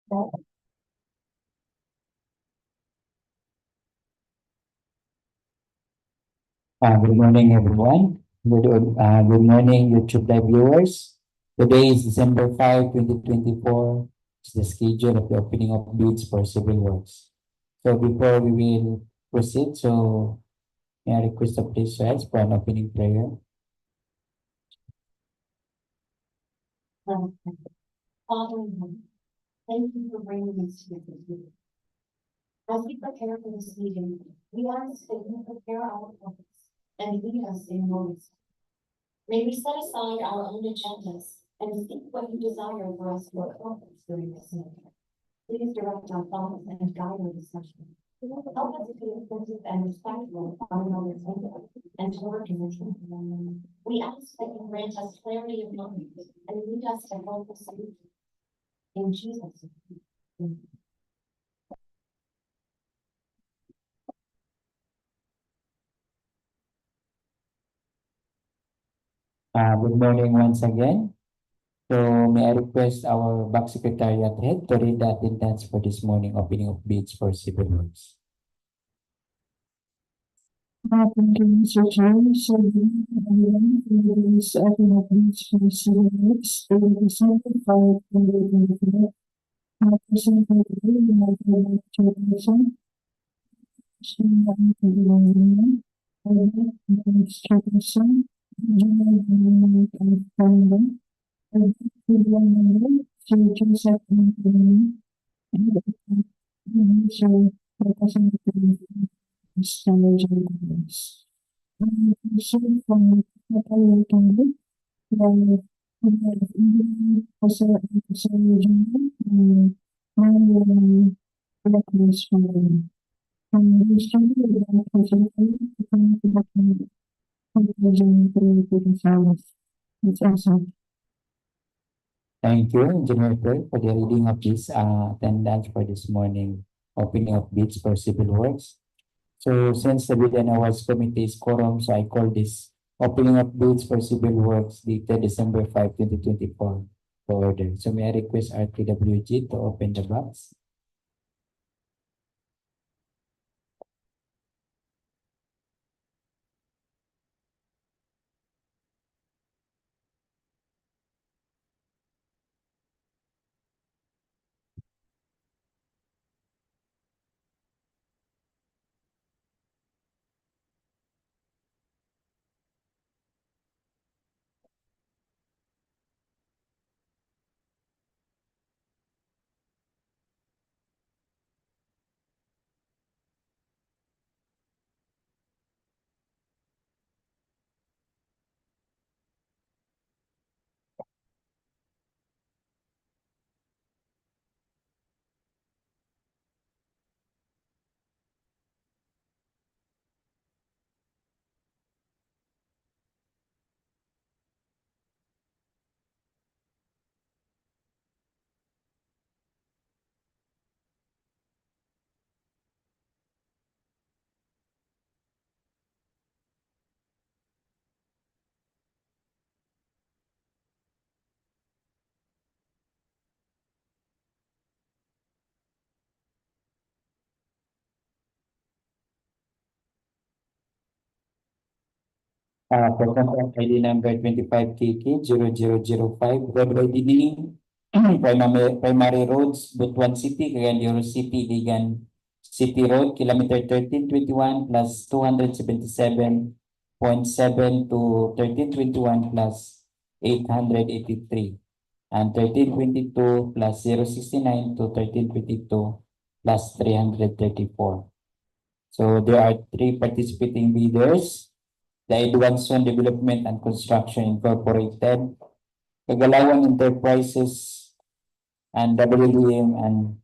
Good morning, everyone. Good morning, YouTube live viewers. Today is December 5, 2024. It's the schedule of the opening of bids for civil works. So before we will proceed, may I request the please rise for an opening prayer. Father in heaven, thank you for bringing us to this meeting. As we prepare for this meeting, we ask that you prepare our hearts and lead us in your wisdom. May we set aside our own agendas and seek what you desire for us to accomplish during this meeting. Please direct our thoughts and guide our discussion. Help us to be attentive and respectful of one another's input and to work in the team. We ask that you grant us clarity of mind and lead us to help us in Jesus' name. Good morning once again. So may I request our back secretariat head to read the attendance for this morning opening of bids for civil works. Thank you, Mr. Chair. So, everyone, today's opening of bids for civil works for December 5, 2024. Present for today, we have the chairperson, Binuangan, vice chairperson, General Development and Founder, Binuangan, Sir Joseph Anthony, and Sir Representative Standards. So from operating group, we have also regional and manual records from the study of presenting the conclusion to the service. It's awesome. Thank you, Engineer Pearl, for the reading of this attendance for this morning opening of bids for civil works. So since the Bid and Awards Committee is quorum, so I call this opening of bids for civil works dated December 5, 2024 to order. So may I request RTWG to open the box. For contract ID number 25KK0005, road widening, primary roads, Butuan City, Cagayan City-Iligan City Road, kilometer 1321 plus 277.7 to 1321 plus 883, and 1322 plus 069 to 1322 plus 334. So there are 3 participating bidders. The Binuangan Development and Construction Incorporated, Kagalawan Enterprises, and WDM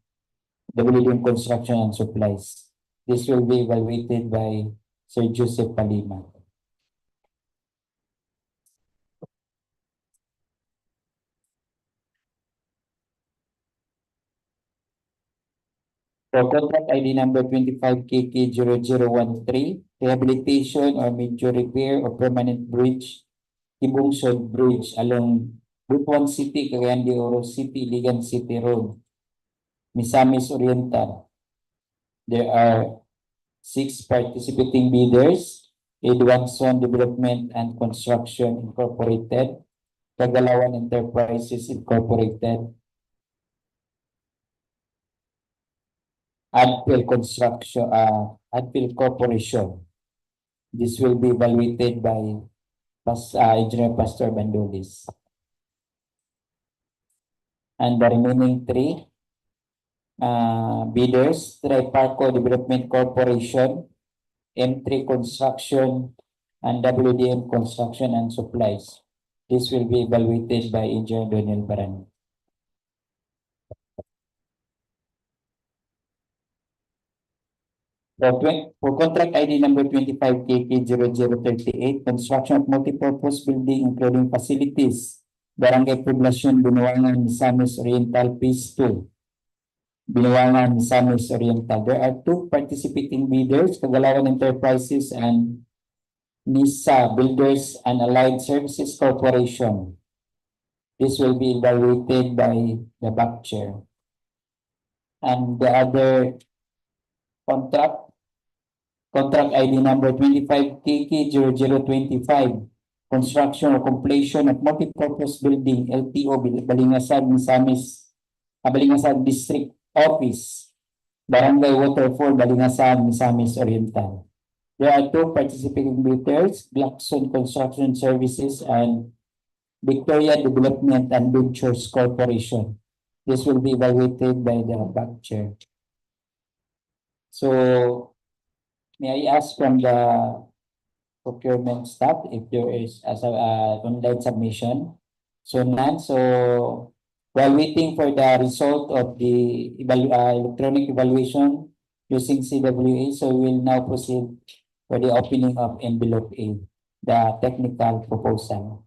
Construction and Supplies. This will be evaluated by Sir Joseph Palima. For contract ID number 25KK0013, rehabilitation or major repair or permanent bridge, Kibungsod Bridge along Butuan City, Cagayan City-Iligan City Road. Misamis Oriental. There are 6 participating bidders: Edwardson Development and Construction Incorporated, Tagalawan Enterprises Incorporated, Adpil Corporation. This will be evaluated by Engineer Pastor Bandolis. And the remaining 3 bidders, Triparco Development Corporation, M3 Construction, and WDM Construction and Supplies. This will be evaluated by Engineer Daniel Baran. For contract ID number 25KK0038, construction of multipurpose building including facilities, Barangay Poblacion, Binuangan, Misamis Oriental, Phase 2. Binuangan, Misamis Oriental. There are 2 participating bidders, Tagalawan Enterprises and NISA Builders and Allied Services Corporation. This will be evaluated by the back chair. And the other contract ID number 25KK0025, construction or completion of multipurpose building, LTO, Balingasag, Balingasag District Office, Barangay Waterfall, Balingasag, Misamis Oriental. There are 2 participating bidders, Blackstone Construction Services and Victoria Development and Ventures Corporation. This will be evaluated by the back chair. So, may I ask from the procurement staff if there is online submission? So none. So while waiting for the result of the electronic evaluation using CWA, so we will now proceed for the opening of envelope A, the technical proposal.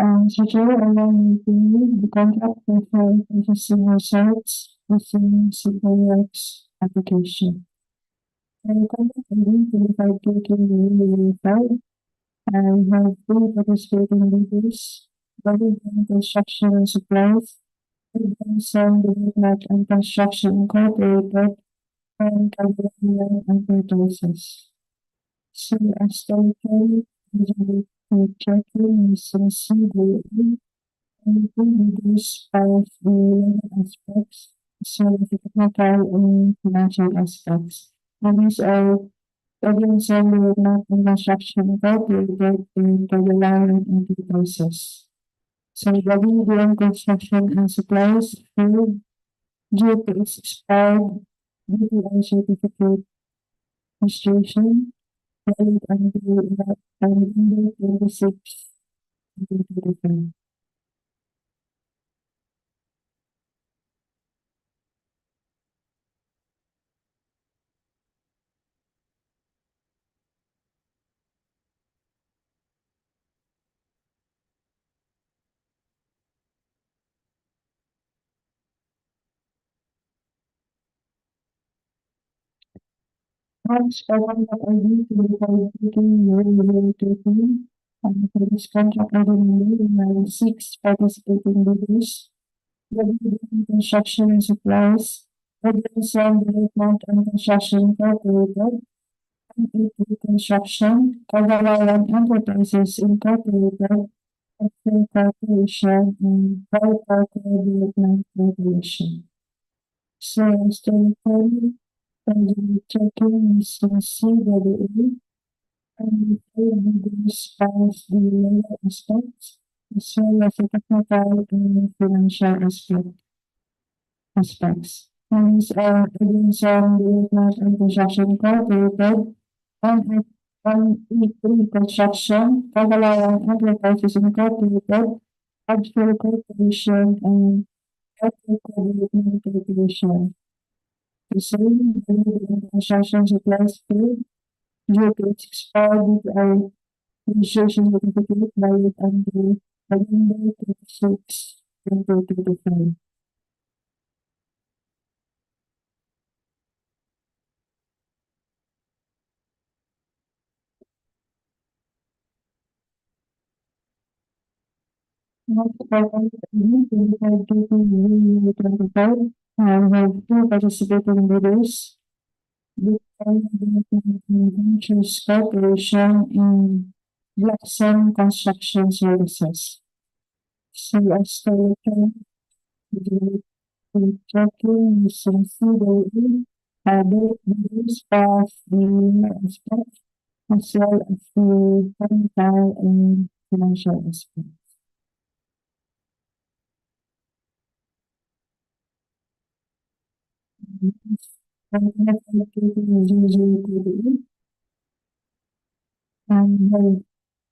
So Chair, allow me to read the contract for purchasing sites within CPX application. The contract agreement to the 5 and have two participating leaders, Balingasag Construction and Supplies, Binuangan Development and Construction Incorporated, and City-Iligan Enterprises. So as the term the checking Misamis Oriental and leaders of the legal aspects, so the technical and financial aspects. And these are Poblacion Development and Construction Incorporated in Binuangan Enterprises. So WDM Construction and Supplies failed due to its expired DPWH certificate registration valid until November 26, 2025. March, I want that ID to be taking rehabilitation and for this contract agreement, we have 6 participating bidders. WDM Construction and Supplies, Binuangan Development and Construction Incorporated, NEP Construction, Kibungsod Enterprises Incorporated, Waterfall Corporation, and Waterfall Development Corporation. So, as the recording and the checking is CWA, and the spouse the legal aspects, as well as the technical and financial aspects. And these are Binuangan Development and Construction Incorporated, NEP Construction, Kibungsod Enterprises Incorporated, Waterfall Corporation, and Waterfall Development Corporation. The same the construction supplies paid due to its expired DPI registration certificate valid until November 26, 2025. Next, I want to begin 25 DPWH and have two participating bidders. Butuan Development and Ventures Corporation in Blackson Construction Services. So as the return the tracking using CWA, both bidders of the aspect as well as the technical and financial aspect. And the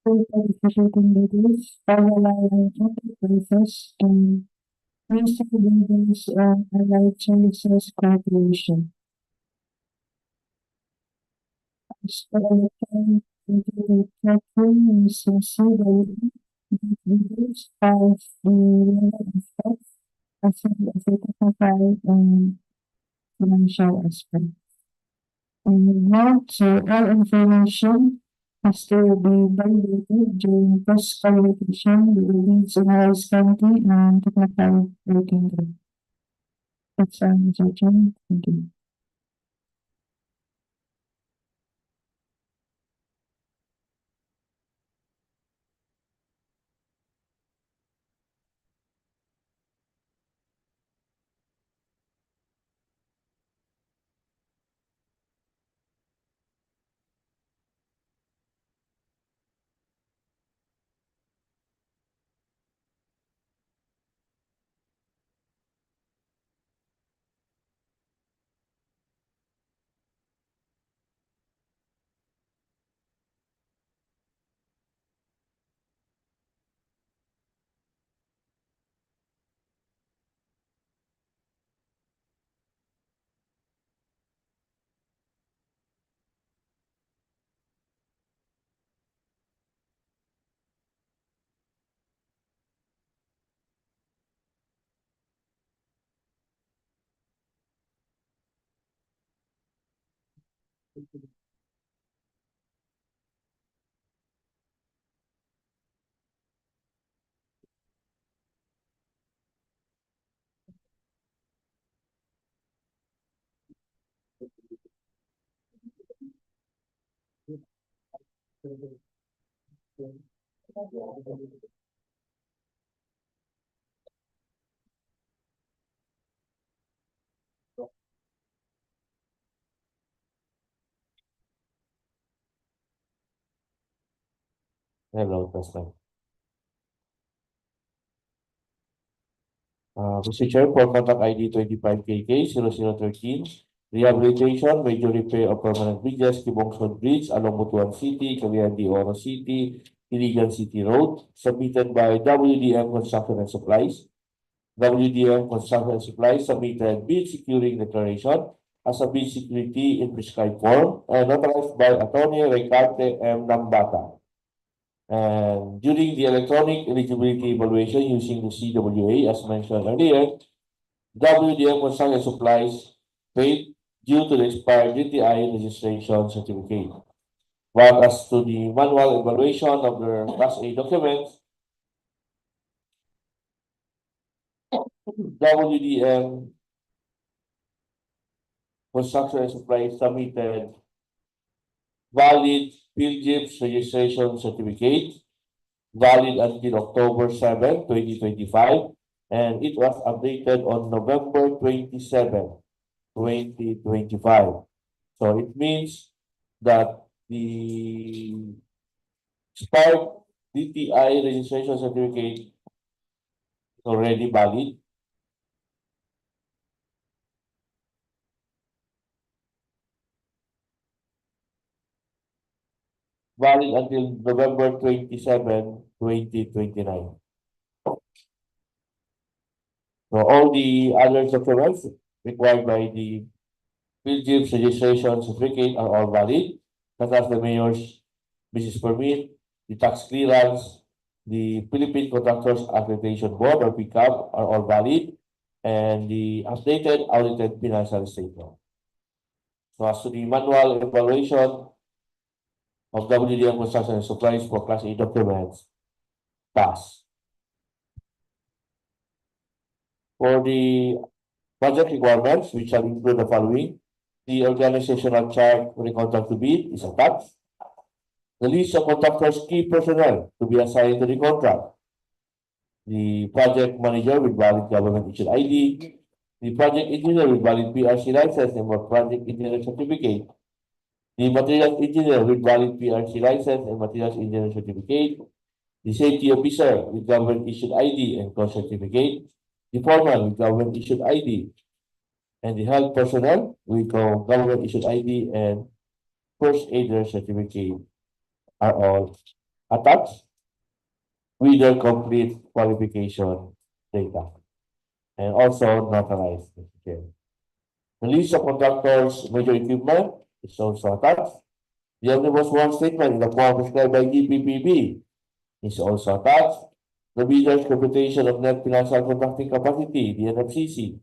full participating bidders, Binuangan Enterprises, and Mr. Bidders and Allied Services Corporation. As the electronic the tracking using CWA, bidders of the legal aspects as well as the technical and financial aspect. And now, so all information has to be validated during post qualification with the leads in Harris County and technical working group. That's all, Mr. Chairman. Thank you. Hello, Tesla. Mr. Chair, for contact ID 25KK0013, Rehabilitation, Major Repair of Permanent Bridges, Kibungsod Bridge along Butuan City, Cagayan de Oro City, Iligan City Road, submitted by WDM Construction and Supplies. WDM Construction and Supplies submitted bid securing declaration as a bid security in prescribed form and notarized by Attorney Recarte M. Nambata. And during the electronic eligibility evaluation using the CWA, as mentioned earlier, WDM Construction and Supplies paid due to the expired DTI registration certificate. But as to the manual evaluation of their Class A documents, WDM Construction and Supplies submitted valid PhilGIPS registration certificate, valid until October 7, 2025, and it was updated on November 27, 2025. So it means that the expired DTI registration certificate is already valid. Valid until November 27, 2029. So all the other documents required by the PhilGIPS registration certificate are all valid, such as the mayor's business permit, the tax clearance, the Philippine Contractors Accreditation Board or PCAB are all valid, and the updated audited financial statement. So as to the manual evaluation of WDM Construction and Supplies for Class A documents, pass. For the project requirements, which shall include the following: the organizational chart for the contract to bid is attached. The list of contractors' key personnel to be assigned to the contract. The project manager with valid government issued ID. The project engineer with valid PRC license and project engineer certificate. The materials engineer with valid PRC license and materials engineer certificate. The safety officer with government issued ID and course certificate. The foreman with government issued ID. And the health personnel with government issued ID and first aider certificate are all attached with their complete qualification data and also notarized. Okay. The list of contractors' major equipment is also attached. The omnibus one statement in the form prescribed by DPPB is also attached. The bidder's computation of net financial contracting capacity, the NFCC.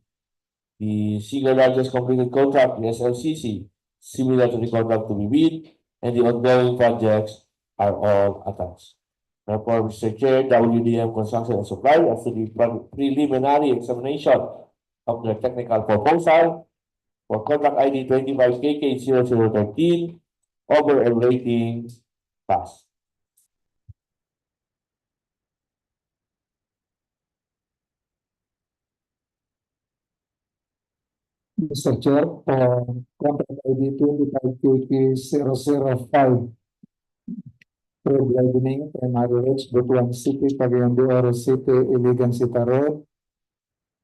The single largest completed contract, the SLCC, similar to the contract to be bid, and the ongoing projects are all attached. Therefore, Mr. Chair, WDM Construction and Supply, as to the preliminary examination of the technical proposal for contract ID 25KK0013, over and rating pass. Mr. Chair, contract ID 25KK005 for widening primary roads, Butuan City, Cagayan de Oro City, Iligan City Road,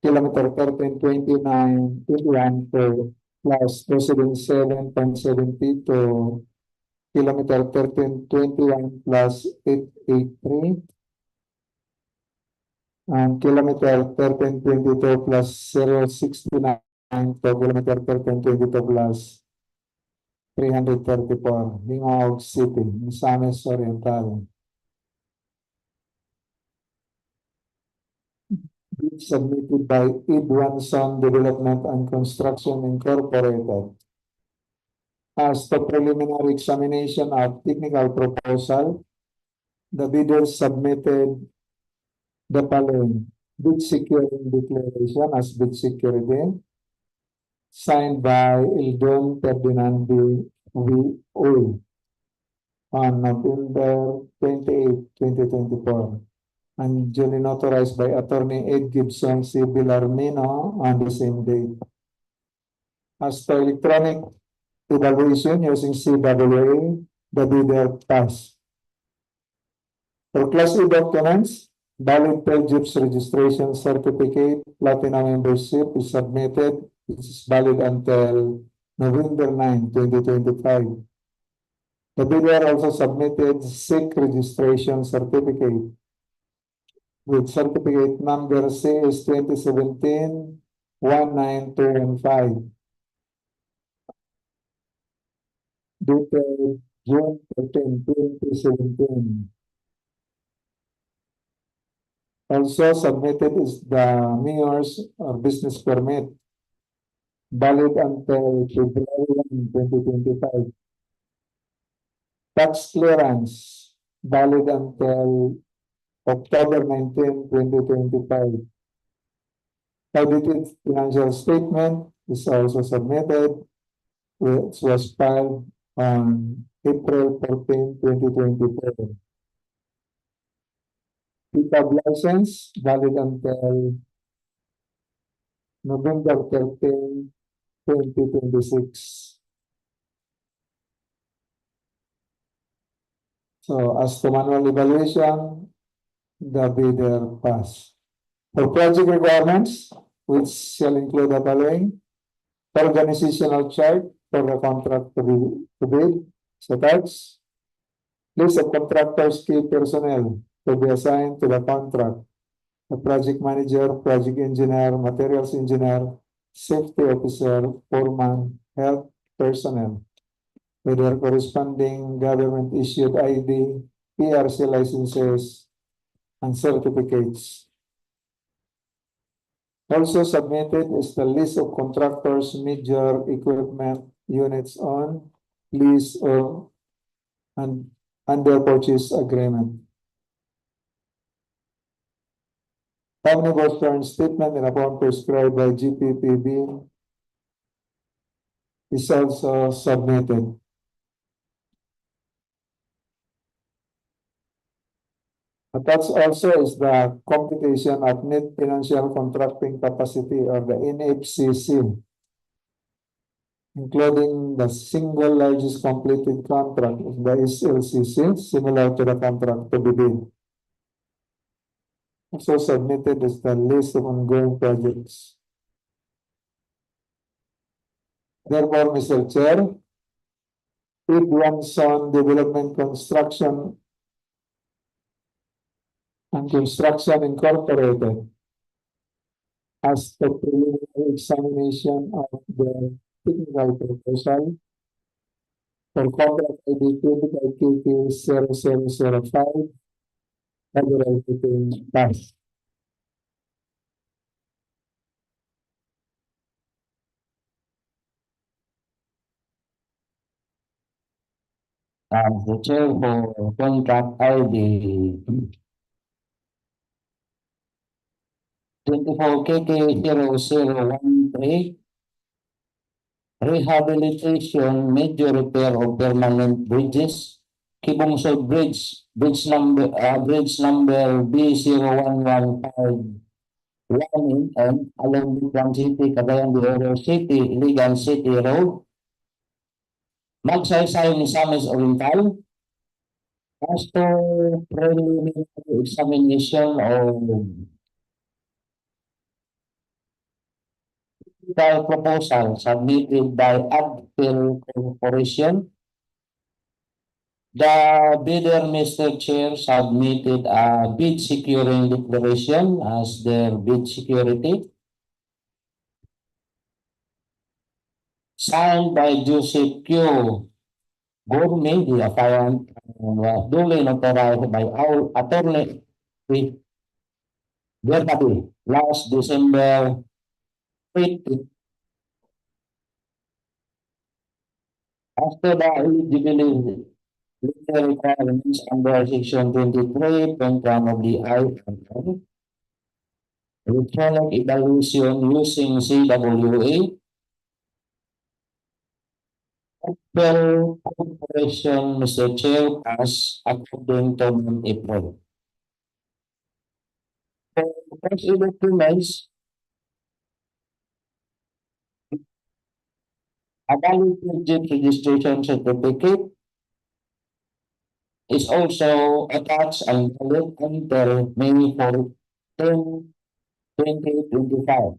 kilometer 1329.21 plus President 7.70 to kilometer 1321 plus 883 and kilometer 1322 plus 069 to kilometer 1322 plus 334, Binuangan City, Misamis Oriental. Submitted by Butuan Development and Construction Incorporated. As the preliminary examination of technical proposal, the bidders submitted the following: bid securing declaration as bid security, signed by Eldon Ferdinand V.O. on November 28, 2024, and duly notarized by Attorney Ed Gibson C. Villarmino on the same date. As to electronic evaluation using CWA, the bidder passed. For Class E documents, valid PLGIPS registration certificate, Platinum membership is submitted, which is valid until November 9, 2025. The bidder also submitted SIC registration certificate with certificate number CS 2017-19215, dated June 13, 2017. Also submitted is the mayor's business permit, valid until February 1, 2025. Tax clearance, valid until October 19, 2025. Audited financial statement is also submitted, which was filed on April 14, 2024. DPWH license, valid until November 13, 2026. So as to manual evaluation, the bidder passed. For project requirements, which shall include the following: organizational chart for the contract to bid, attached. List of contractors, key personnel to be assigned to the contract: the project manager, project engineer, materials engineer, safety officer, foreman, health personnel, with their corresponding government-issued ID, PRC licenses, and certificates. Also submitted is the list of contractors' major equipment units on lease or under purchase agreement. Omnibus term statement in a form prescribed by GPPB is also submitted. Attached also is the computation of net financial contracting capacity, or the NFCC, including the single largest completed contract of the SLCC, similar to the contract to be bid. Also submitted is the list of ongoing projects. Therefore, Mr. Chair, Binuangan Development Construction and Construction Incorporated, as the preliminary examination of the technical proposal for contract ID 25KK0005, federal meeting passed. The chair for contract ID 24KK0013, Rehabilitation, major repair of permanent bridges, Kibungsod Bridge, bridge number B0115 and along Butuan City-Cagayan City-Iligan City Road, Magsaysay Misamis Oriental. As to preliminary examination of the proposal submitted by Agpil Corporation, the bidder, Mr. Chair, submitted a bid securing declaration as their bid security, signed by Joseph Q. Gourmet, the appellant, duly notarized by our attorney with Verbatim last December 8, After the eligibility legal requirements under section 23.1 of the IML, electronic evaluation using CWA, actual corporation, Mr. Chair, as according to April. So, first documents, a valid legit registration certificate is also attached and valid until May 14, 2025.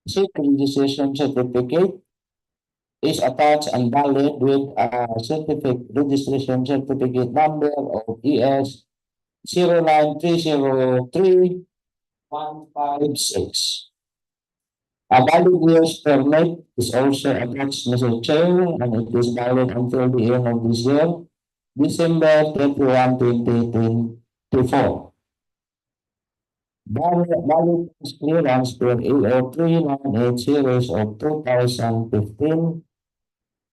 Said registration certificate is attached and valid with a registration certificate number of ES 09303-156. A valid use permit is also attached, Mr. Chair, and it is valid until the end of this year, December 31, 2024. Valid clearance per AO 3980 series of 2015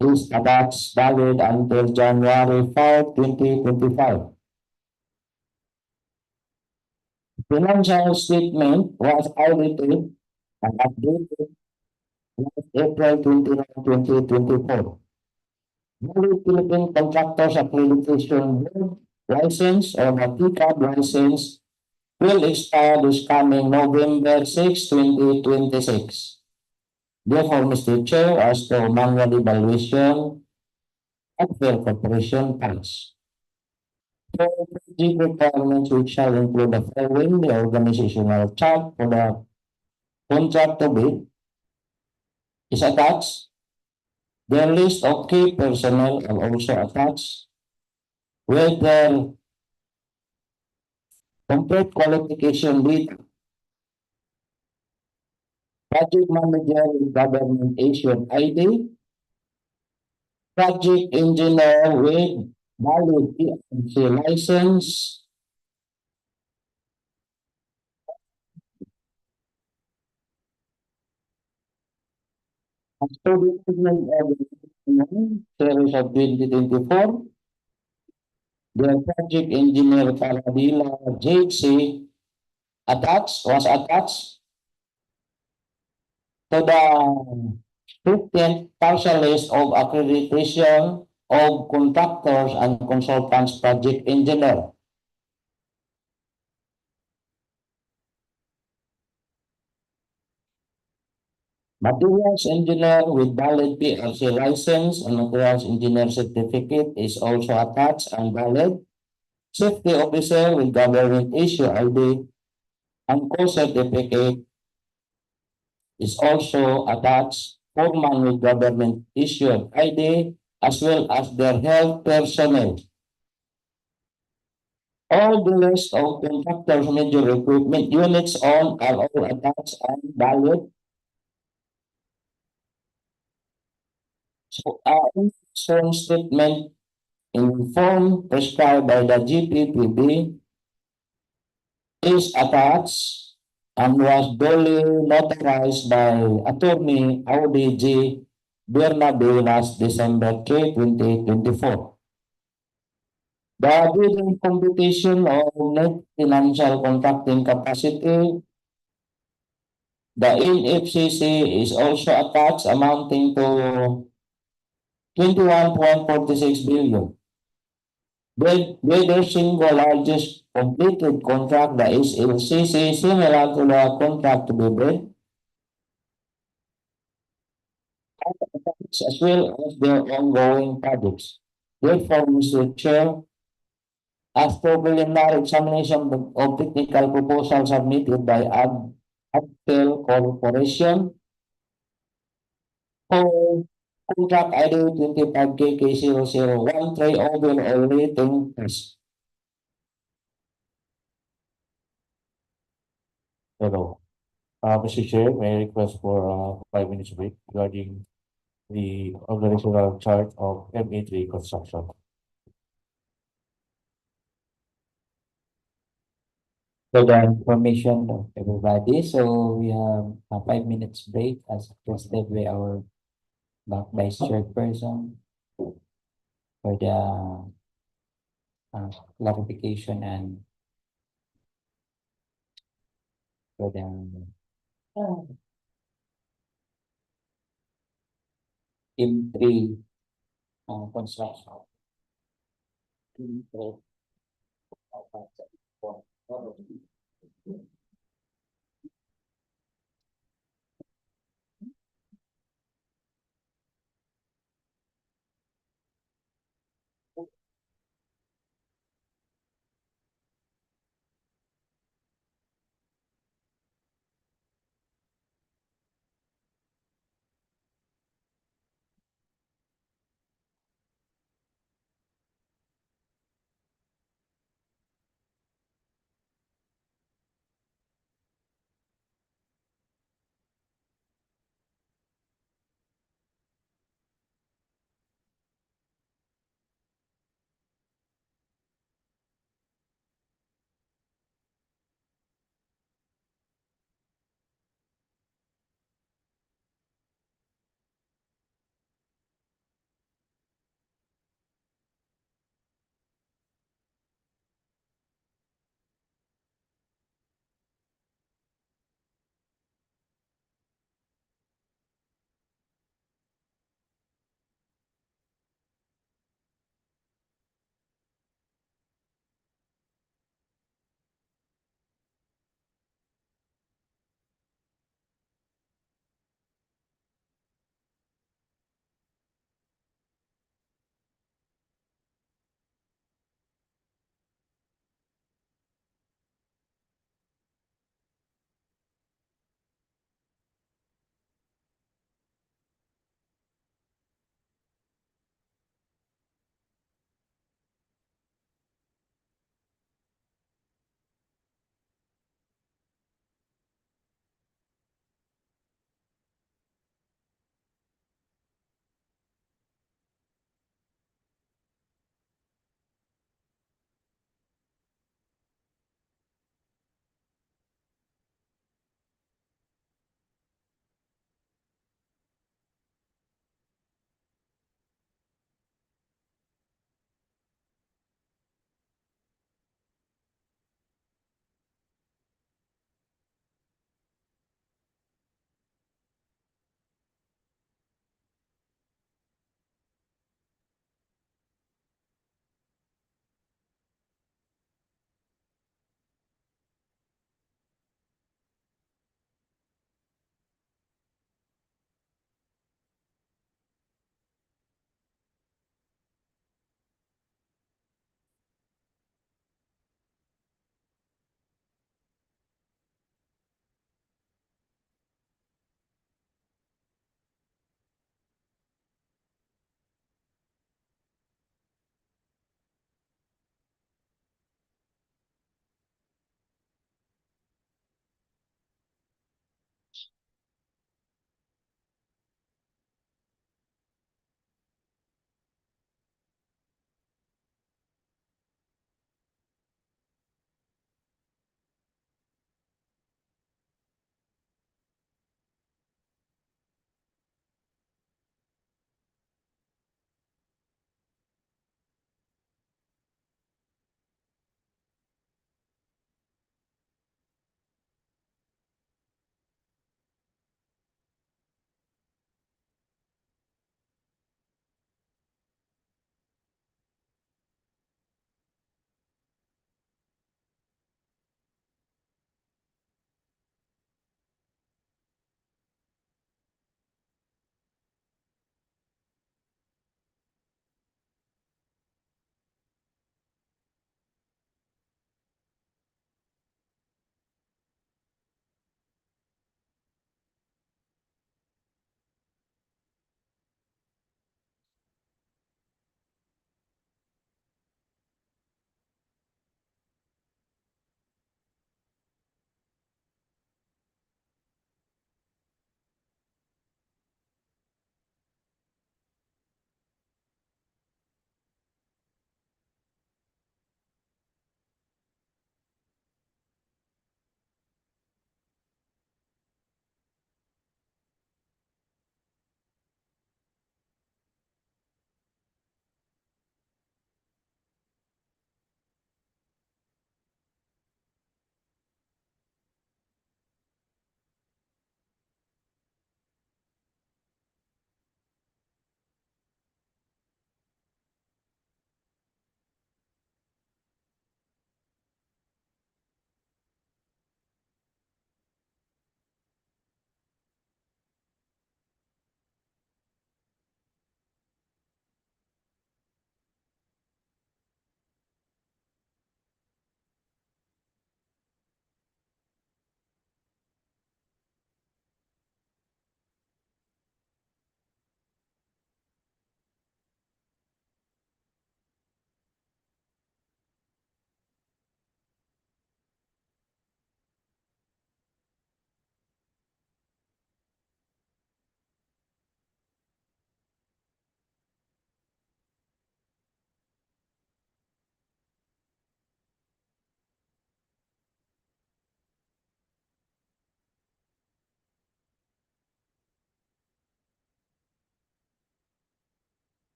is attached, valid until January 5, 2025. Financial statement was audited and updated last April 29, 2024. Valid Philippine Contractors Accreditation Board license or the PCAB license will expire this coming November 6, 2026. Therefore, Mr. Chair, as to manual evaluation at fair corporation tax. For the requirements which shall include the following: the organizational chart for the contract to bid is attached. The list of key personnel are also attached with their complete qualification with project manager with government issued ID, project engineer with valid PMC license, after the development of the series of 2024, the project engineer Paradila JC was attached to the 15th partial list of accreditation of contractors and consultants project engineer. Materials engineer with valid PLC license and materials engineer certificate is also attached and valid. Safety officer with government issue ID and course certificate is also attached. Foreman with government issued ID as well as their health personnel. All the list of contractors major equipment units on are all attached and valid. So, our statement in form prescribed by the GPPB is attached and was duly notarized by Attorney Audi G. Bernabe last December 3, 2024. The bidding competition of net financial contracting capacity, the NFCC is also attached amounting to 21.46 billion. Whether single largest completed contract, the SLCC, similar to the contract to be bid, as well as their ongoing projects. Therefore, Mr. Chair, after preliminary examination of technical proposals submitted by Adtel Corporation for contract ID 25KK0013 overall rating test. Hello. Mr. Chair, may I request for 5 minutes break regarding the organizational chart of MA3 construction. For the information of everybody, so we have a 5 minutes break as requested by our Vice Chairperson for the clarification and for the M3 construction.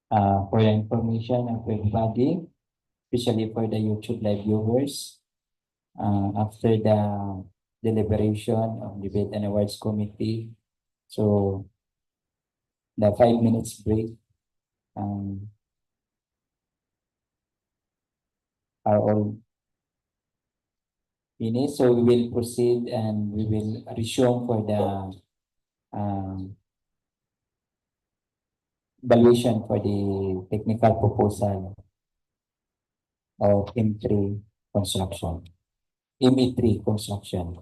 For the information of everybody, especially for the YouTube live viewers, after the deliberation of debate and awards committee, so the 5 minutes break are all finished. So we will proceed and we will resume for the valuation for the technical proposal of M3 construction, ME3 construction.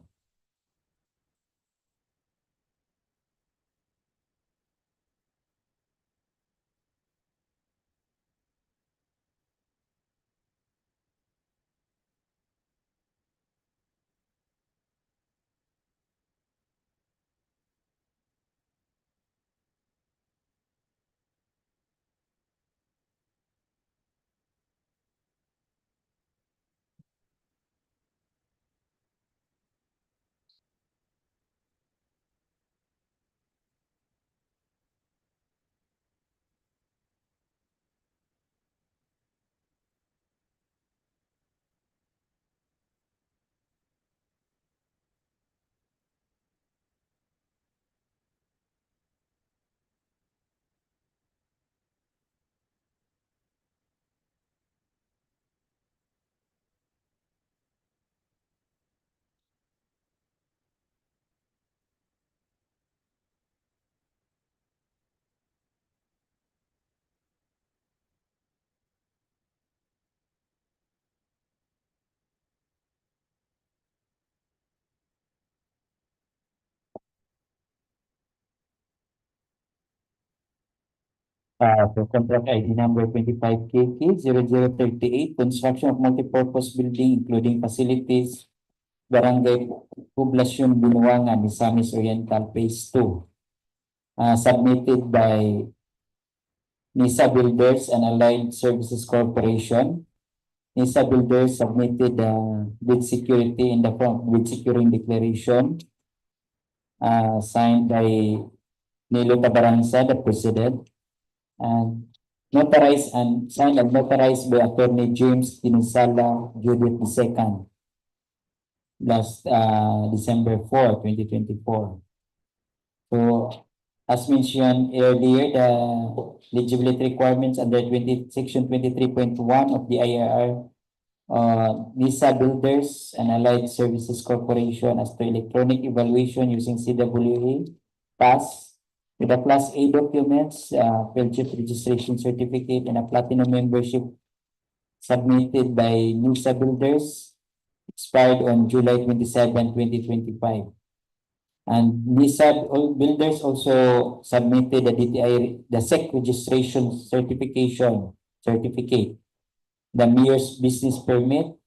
For contract ID number 25KK0038, construction of multipurpose building including facilities, Barangay Poblacion, Binuangan, Misamis Oriental, Phase 2. Submitted by NISA Builders and Allied Services Corporation. NISA Builders submitted bid security in the form of bid securing declaration signed by Nilo Tabaranza, the president, and notarized and signed and notarized by Attorney James Tinisala Judith II last December 4, 2024. So, as mentioned earlier, the eligibility requirements under Section 23.1 of the IRR, NISA Builders and Allied Services Corporation as to electronic evaluation using CWA pass with a Class A documents, fellowship registration certificate, and a platinum membership submitted by NISA Builders expired on July 27, 2025. And NISA Builders also submitted the DTI, the SEC registration certificate, the mayor's business permit,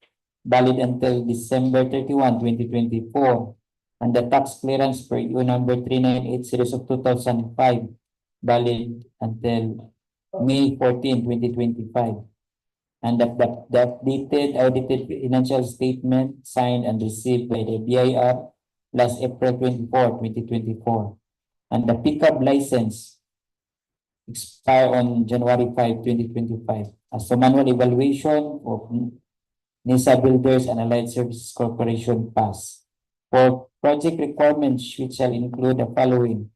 valid until December 31, 2024, and the tax clearance per EU number 398 series of 2005, valid until May 14, 2025. And the updated audited financial statement signed and received by the BIR last April 24, 2024. And the pickup license expire on January 5, 2025. As to manual evaluation of NISA Builders and Allied Services Corporation pass. For project requirements, which shall include the following: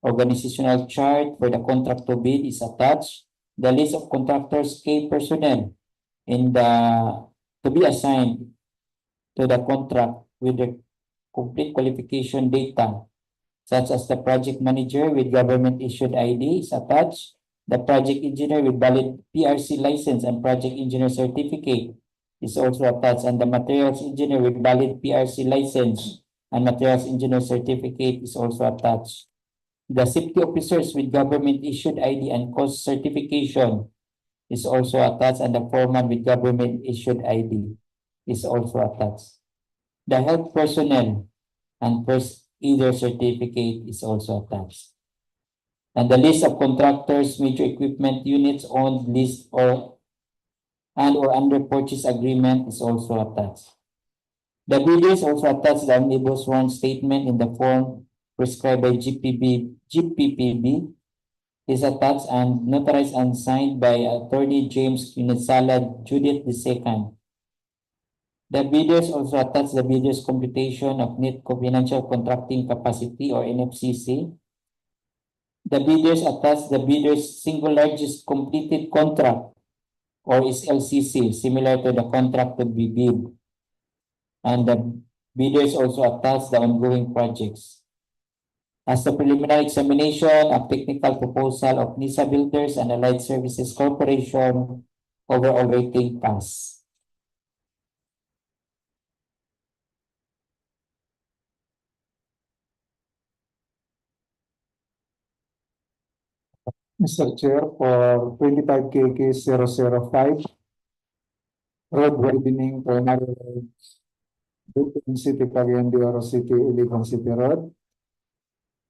organizational chart for the contract to bid is attached. The list of contractors, key personnel in the to be assigned to the contract with the complete qualification data, such as the project manager with government issued ID is attached. The project engineer with valid PRC license and project engineer certificate is also attached, and the materials engineer with valid PRC license and materials engineer certificate is also attached. The safety officers with government issued ID and cost certification is also attached, and the foreman with government issued ID is also attached. The health personnel and first either certificate is also attached. And the list of contractors, major equipment units owned, list or under purchase agreement is also attached. The bidders also attached the omnibus sworn statement in the form prescribed by GPPB is attached and notarized and signed by Attorney James Quinazala Judith II. The bidders also attach the bidders' computation of net financial contracting capacity or NFCC. The bidders attach the bidders' single largest completed contract or is LCC, similar to the contract to be bid. And the bidders also attach the ongoing projects. As the preliminary examination of technical proposal of NISA Builders and Allied Services Corporation, overall rating pass. Mr. Chair, for 25 KK 005, road widening primary road, Butuan City-Cagayan City-Iligan City Road,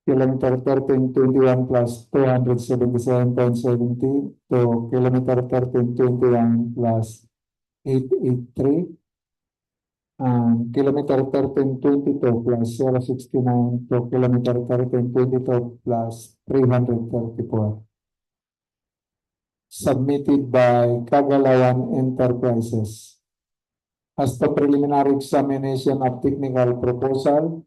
kilometer 1321 plus 277.70 to kilometer 1321 plus 883, and kilometer 1322 plus 069 to kilometer 1322 plus 334. Submitted by Cagayan Enterprises. As the preliminary examination of technical proposal,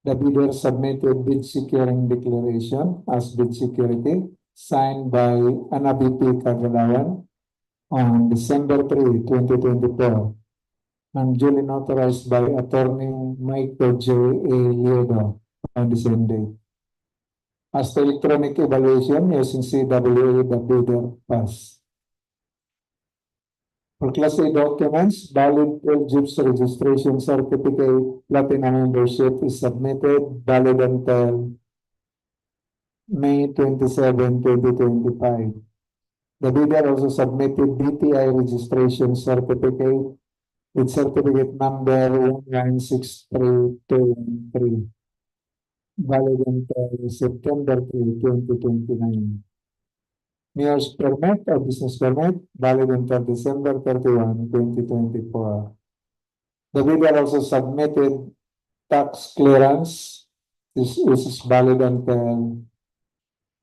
the bidder submitted bid securing declaration as bid security signed by Anabiti Cagayan on December 3, 2024 and duly notarized by Attorney Michael J. A. Liedo on the same date. As the electronic evaluation using CWA, the bidder pass. For Class A documents, valid LGIPS registration certificate, platinum membership is submitted, valid until May 27, 2025. The bidder also submitted DTI registration certificate with certificate number 1963213. Valid until September 3, 2029. Mayor's permit or business permit, valid until December 31, 2024. The bidder also submitted tax clearance. This is valid until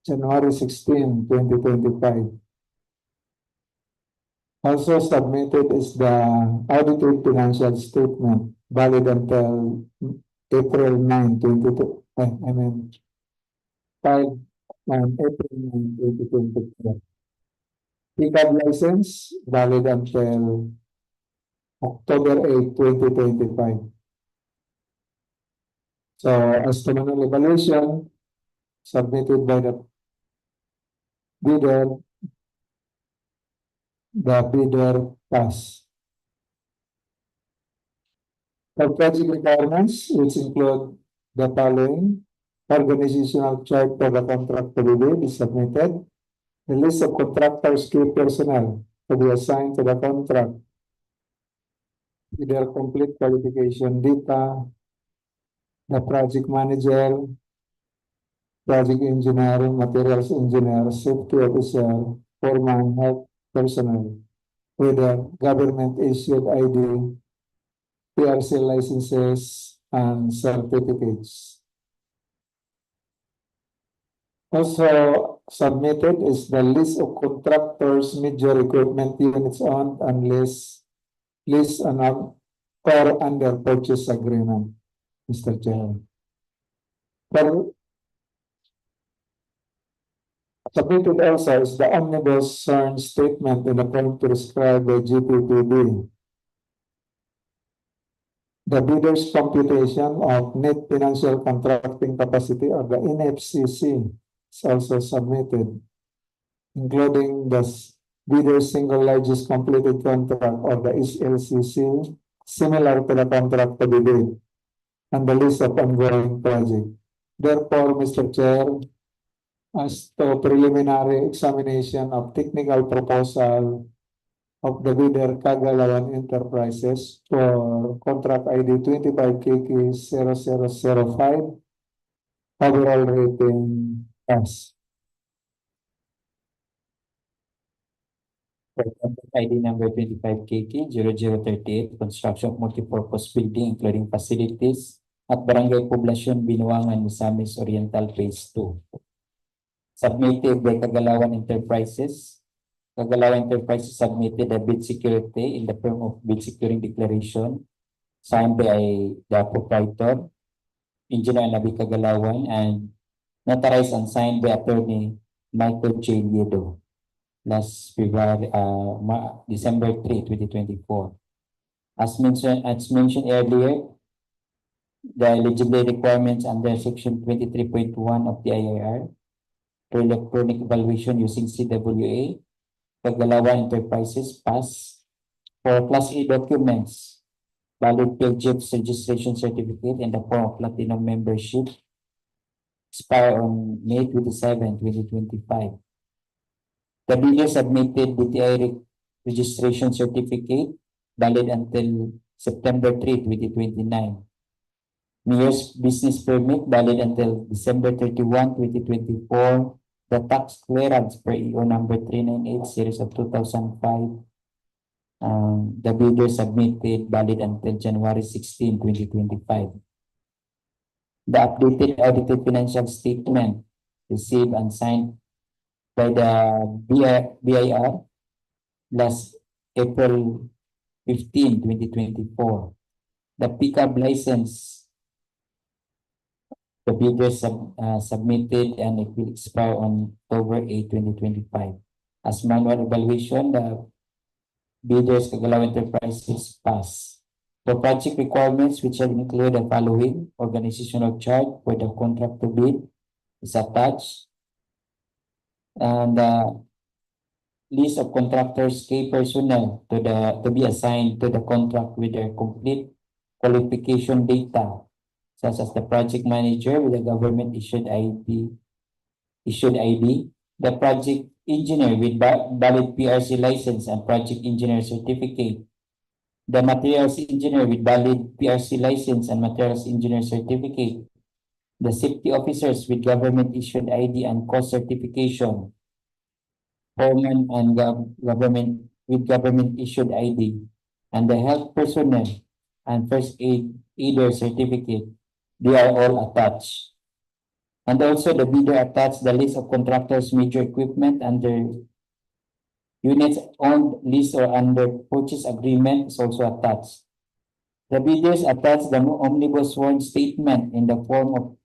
January 16, 2025. Also submitted is the audited financial statement, valid until April 9, 5 on April 9, 2024. Pickup license, valid until October 8, 2025. So, as to manual evaluation, submitted by the bidder pass. For project requirements, which include the following: organizational chart for the contract to be bid is submitted. The list of contractors, key personnel to be assigned to the contract with their complete qualification data, the project manager, project engineer, materials engineer, safety officer, foreman, health personnel with a government issued ID, PRC licenses, and certificates. Also submitted is the list of contractors, major equipment units owned and leased and or under purchase agreement, Mr. Chair. Submitted also is the omnibus CERN statement in the form prescribed by GPPB. The bidder's computation of net financial contracting capacity or the NFCC is also submitted, including the bidder's single largest completed contract or the SLCC, similar to the contract to be bid, and the list of ongoing project. Therefore, Mr. Chair, as to preliminary examination of technical proposal of the bidder Cagayan Enterprises for contract ID 25KK 0005, overall rating pass. For contract ID number 25KK 0038, construction of multipurpose building including facilities at Barangay Poblacion, Binuangan, Misamis Oriental Phase 2. submitted by Kagalawan Enterprises. Kagalawan Enterprises submitted a bid security in the form of bid securing declaration signed by the proprietor, Engineer Nabi Kagalawan, and notarized and signed by Attorney Michael J. Liedo last February, December 3, 2024. As mentioned earlier, the eligibility requirements under Section 23.1 of the IIR for electronic evaluation using CWA, Kagalawan Enterprises pass for Class A documents, valid PLGF's registration certificate in the form of Platinum membership, expire on May 27, 2025. The bidder submitted DTI registration certificate valid until September 3, 2029. Mayor's business permit valid until December 31, 2024. The tax clearance per EO number 398 series of 2005. The bidder submitted valid until January 16, 2025. The updated audited financial statement received and signed by the BIR last April 15, 2024. The pickup license the bidder submitted and it will expire on October 8, 2025. As manual evaluation, the bidders Kagalawan Enterprises pass. For project requirements, which shall include the following: organizational chart for the contract to bid is attached, and the list of contractors, key personnel to be assigned to the contract with their complete qualification data, such as the project manager with a government issued ID, the project engineer with valid PRC license and project engineer certificate, the materials engineer with valid PRC license and materials engineer certificate, the safety officers with government issued ID and cost certification, foreman and government issued ID, and the health personnel and first aider certificate. They are all attached. And also the bidder attached the list of contractors' major equipment under units owned, leased, or under purchase agreement is also attached. The bidders attached the omnibus sworn statement in the form of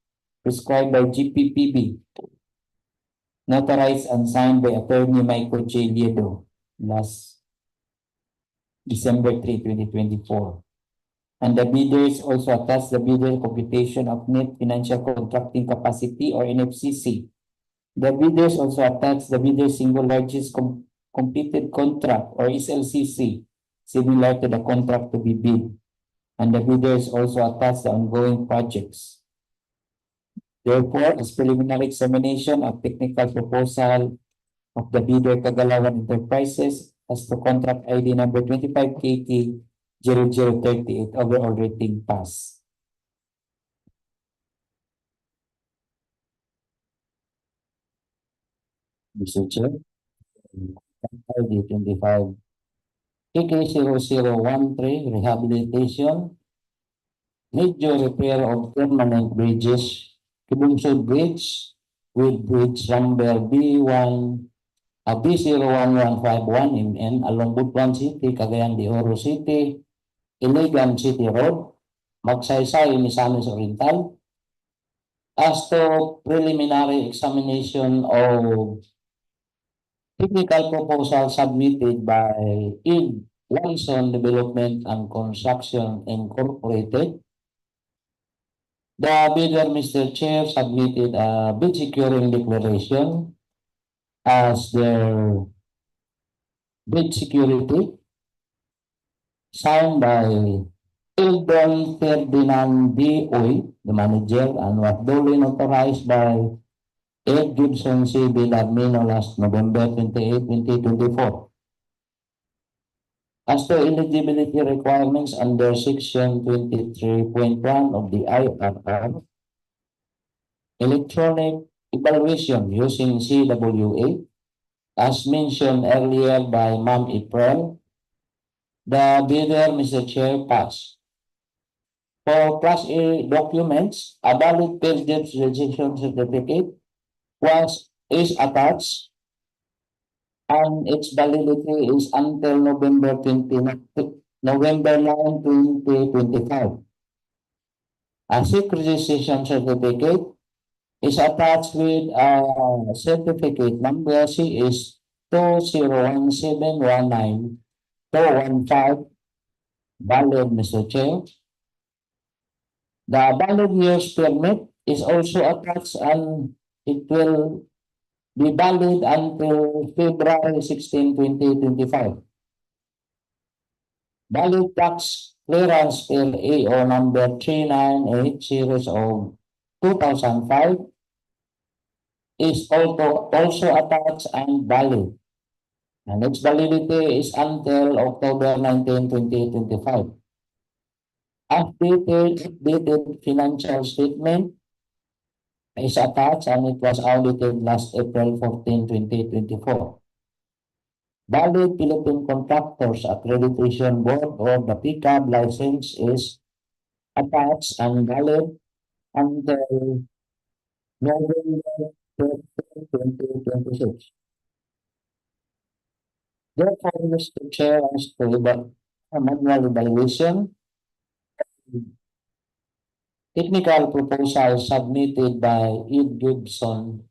prescribed by GPPB, notarized and signed by Attorney Michael J. Liedo last December 3, 2024. And the bidders also attach the bidder computation of net financial contracting capacity or NFCC. The bidders also attach the bidder's single largest completed contract or SLCC, similar to the contract to be bid. And the bidders also attach the ongoing projects. Therefore, as preliminary examination of technical proposal of the bidder Kagalawan Enterprises as to contract ID number 25KT 0038 overall rating pass. Mr. Chair, ID 25 KK0013 Rehabilitation, major repair of permanent bridges, Kibungsod Bridge with bridge number B1 B01151 MN along Butuan City, Cagayan de Oro City, Iligan City Road, Magsaysay, Misamis Oriental, as to preliminary examination of technical proposal submitted by ID Lawson Development and Construction Incorporated. The bidder, Mr. Chair, submitted a bid securing declaration as their bid security signed by Eldon Ferdinand D.O., the manager, and was duly notarized by Ed Gibson C. Villarmino last November 28, 2024. As to eligibility requirements under Section 23.1 of the IRR, electronic evaluation using CWA, as mentioned earlier by Ma'am April, the bidder, Mr. Chair, passed. For Class A documents, a valid PLGF registration certificate was is attached and its validity is until November 9, 2025. A securitization certificate is attached with certificate number CS 201719215, valid, Mr. Chair. The valid use permit is also attached and it will be valid until February 16, 2025. Valid tax clearance per AO number 398 series of 2005 is also attached and valid. And its validity is until October 19, 2025. Updated financial statement is attached and it was audited last April 14, 2024. Valid Philippine Contractors Accreditation Board or the PCAB license is attached and valid until November 2026. Therefore, Mr. Chair, as to manual evaluation, technical proposal submitted by Edwanson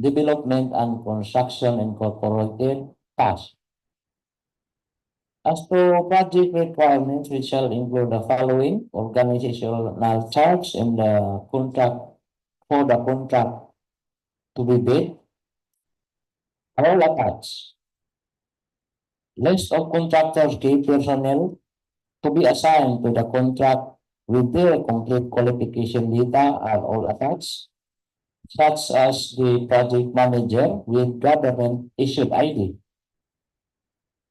Development and Construction Incorporated, passed. As to project requirements, which shall include the following: organizational charge in the contract for the contract to be bid, all attached. List of contractors, key personnel to be assigned to the contract with their complete qualification data are all attached, such as the project manager with government issued ID,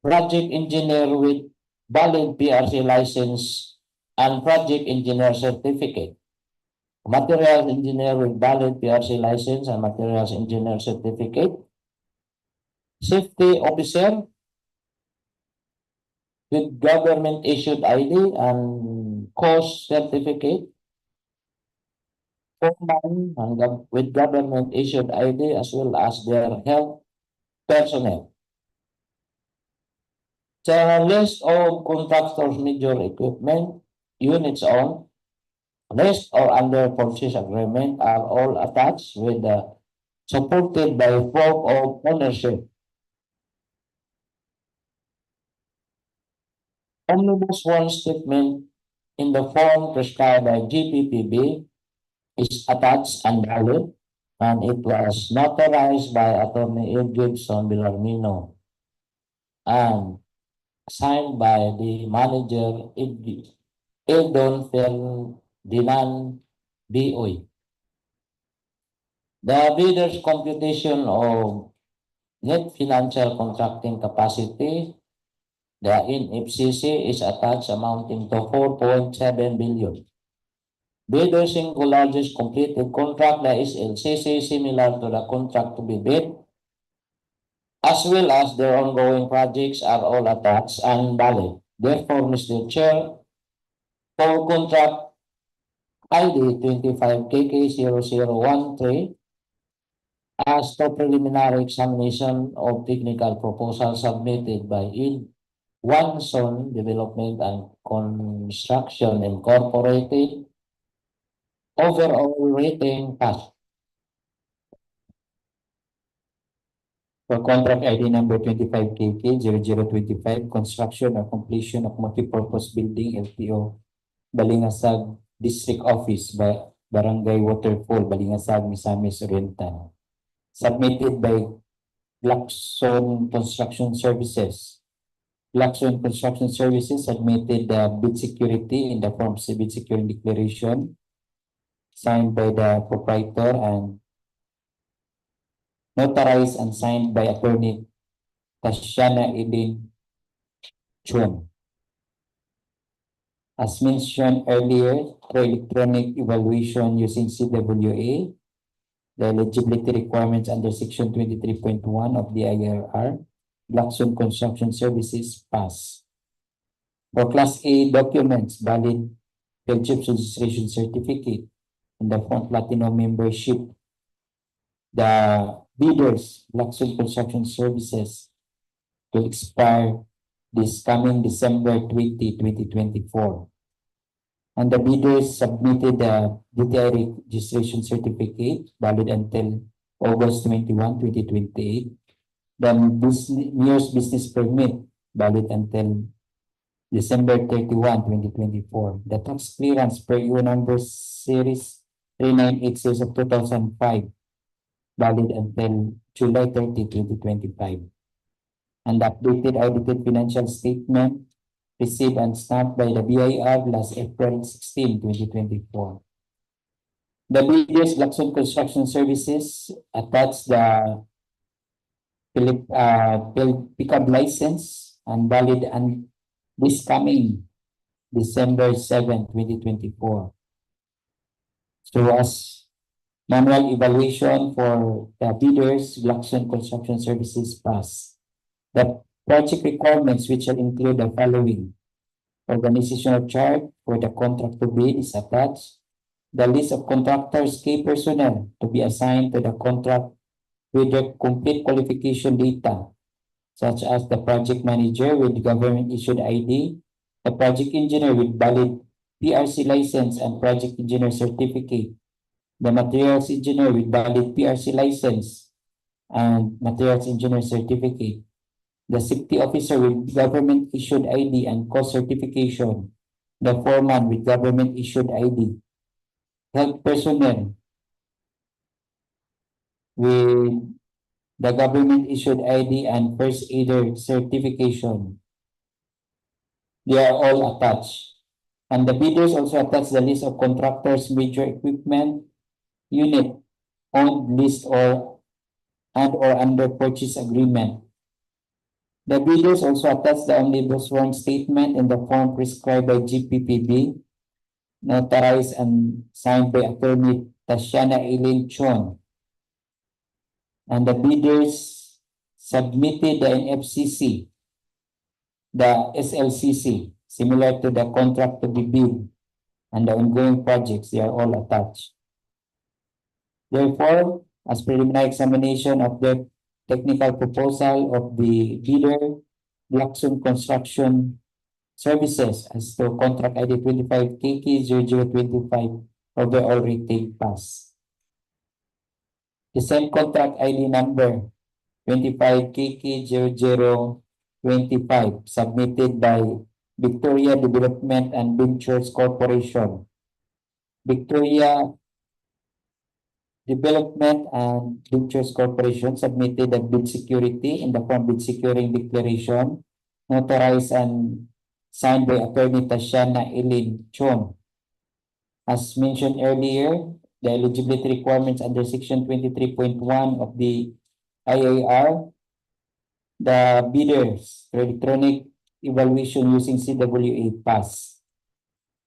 project engineer with valid PRC license and project engineer certificate, materials engineer with valid PRC license and materials engineer certificate, safety officer with government issued ID and course certificate, foreman with government issued ID as well as their health personnel. The list of contractors' major equipment units on list or under purchase agreement are all attached with supported by proof of ownership. Omnibus one statement in the form prescribed by GPPB is attached and valid, and it was notarized by Attorney Ed Gibson Villarmino and signed by the manager Eldon Ferdinand Boy. The bidder's computation of net financial contracting capacity, the NFCC, is attached amounting to 4.7 billion. Bidder's single largest completed contract, the SLCC, similar to the contract to be bid, as well as their ongoing projects, are all attached and valid. Therefore, Mr. Chair, for contract ID 25KK0013, as to preliminary examination of technical proposal submitted by Edwanson Development and Construction Incorporated, overall rating pass. For contract ID number 25KK0025, construction or completion of multipurpose building, LTO, Balingasag District Office by Barangay Waterfall, Balingasag, Misamis Oriental. Submitted by Blackstone Construction Services. Blackstone Construction Services submitted the bid security in the form of bid security declaration signed by the proprietor and notarized and signed by Attorney Tashana Idin Chun. As mentioned earlier, for electronic evaluation using CWA, the eligibility requirements under Section 23.1 of the IRR, Blackstone Construction Services pass. For Class A documents, valid Fellowship Registration Certificate in the form Platinum Membership the bidders, Luxury Construction Services, to expire this coming December 2024. And the bidders submitted the DTI registration certificate valid until August 21, 2028. Then mayor's business permit valid until December 31, 2024. The tax clearance per EU number series 398 series of 2005 valid until July 30, 2025. And the updated audited financial statement received and stamped by the BIR last April 16, 2024. The bidders, Luxon Construction Services, attached the pickup license and valid and this coming December 7, 2024. So as manual evaluation for the bidders, Luxon Construction Services passed. The project requirements, which will include the following: organizational chart for the contract to bid is attached. The list of contractors, key personnel to be assigned to the contract with their complete qualification data, such as the project manager with government issued ID, the project engineer with valid PRC license and project engineer certificate, the materials engineer with valid PRC license and materials engineer certificate, the safety officer with government issued ID and cost certification, the foreman with government issued ID, health personnel with the government issued ID and first aider certification. They are all attached. And the bidders also attach the list of contractors, major equipment, unit, owned, list or under purchase agreement. The bidders also attach the omnibus warrant statement in the form prescribed by GPPB, notarized and signed by Attorney Tatiana Eileen Chon. And the bidders submitted the NFCC, the SLCC, similar to the contract to be bid, and the ongoing projects, they are all attached. Therefore, as preliminary examination of the technical proposal of the bidder, Luxon Construction Services as to contract ID 25 KK 0025 overall retail pass. The same contract ID number 25 KK 0025 submitted by Victoria Development and Ventures Corporation. Victoria Development and Ventures Corporation submitted the bid security in the form bid securing declaration, notarized and signed by Attorney Tatiana Eileen Chon. As mentioned earlier, the eligibility requirements under Section 23.1 of the IAR, the bidders electronic evaluation using CWA pass.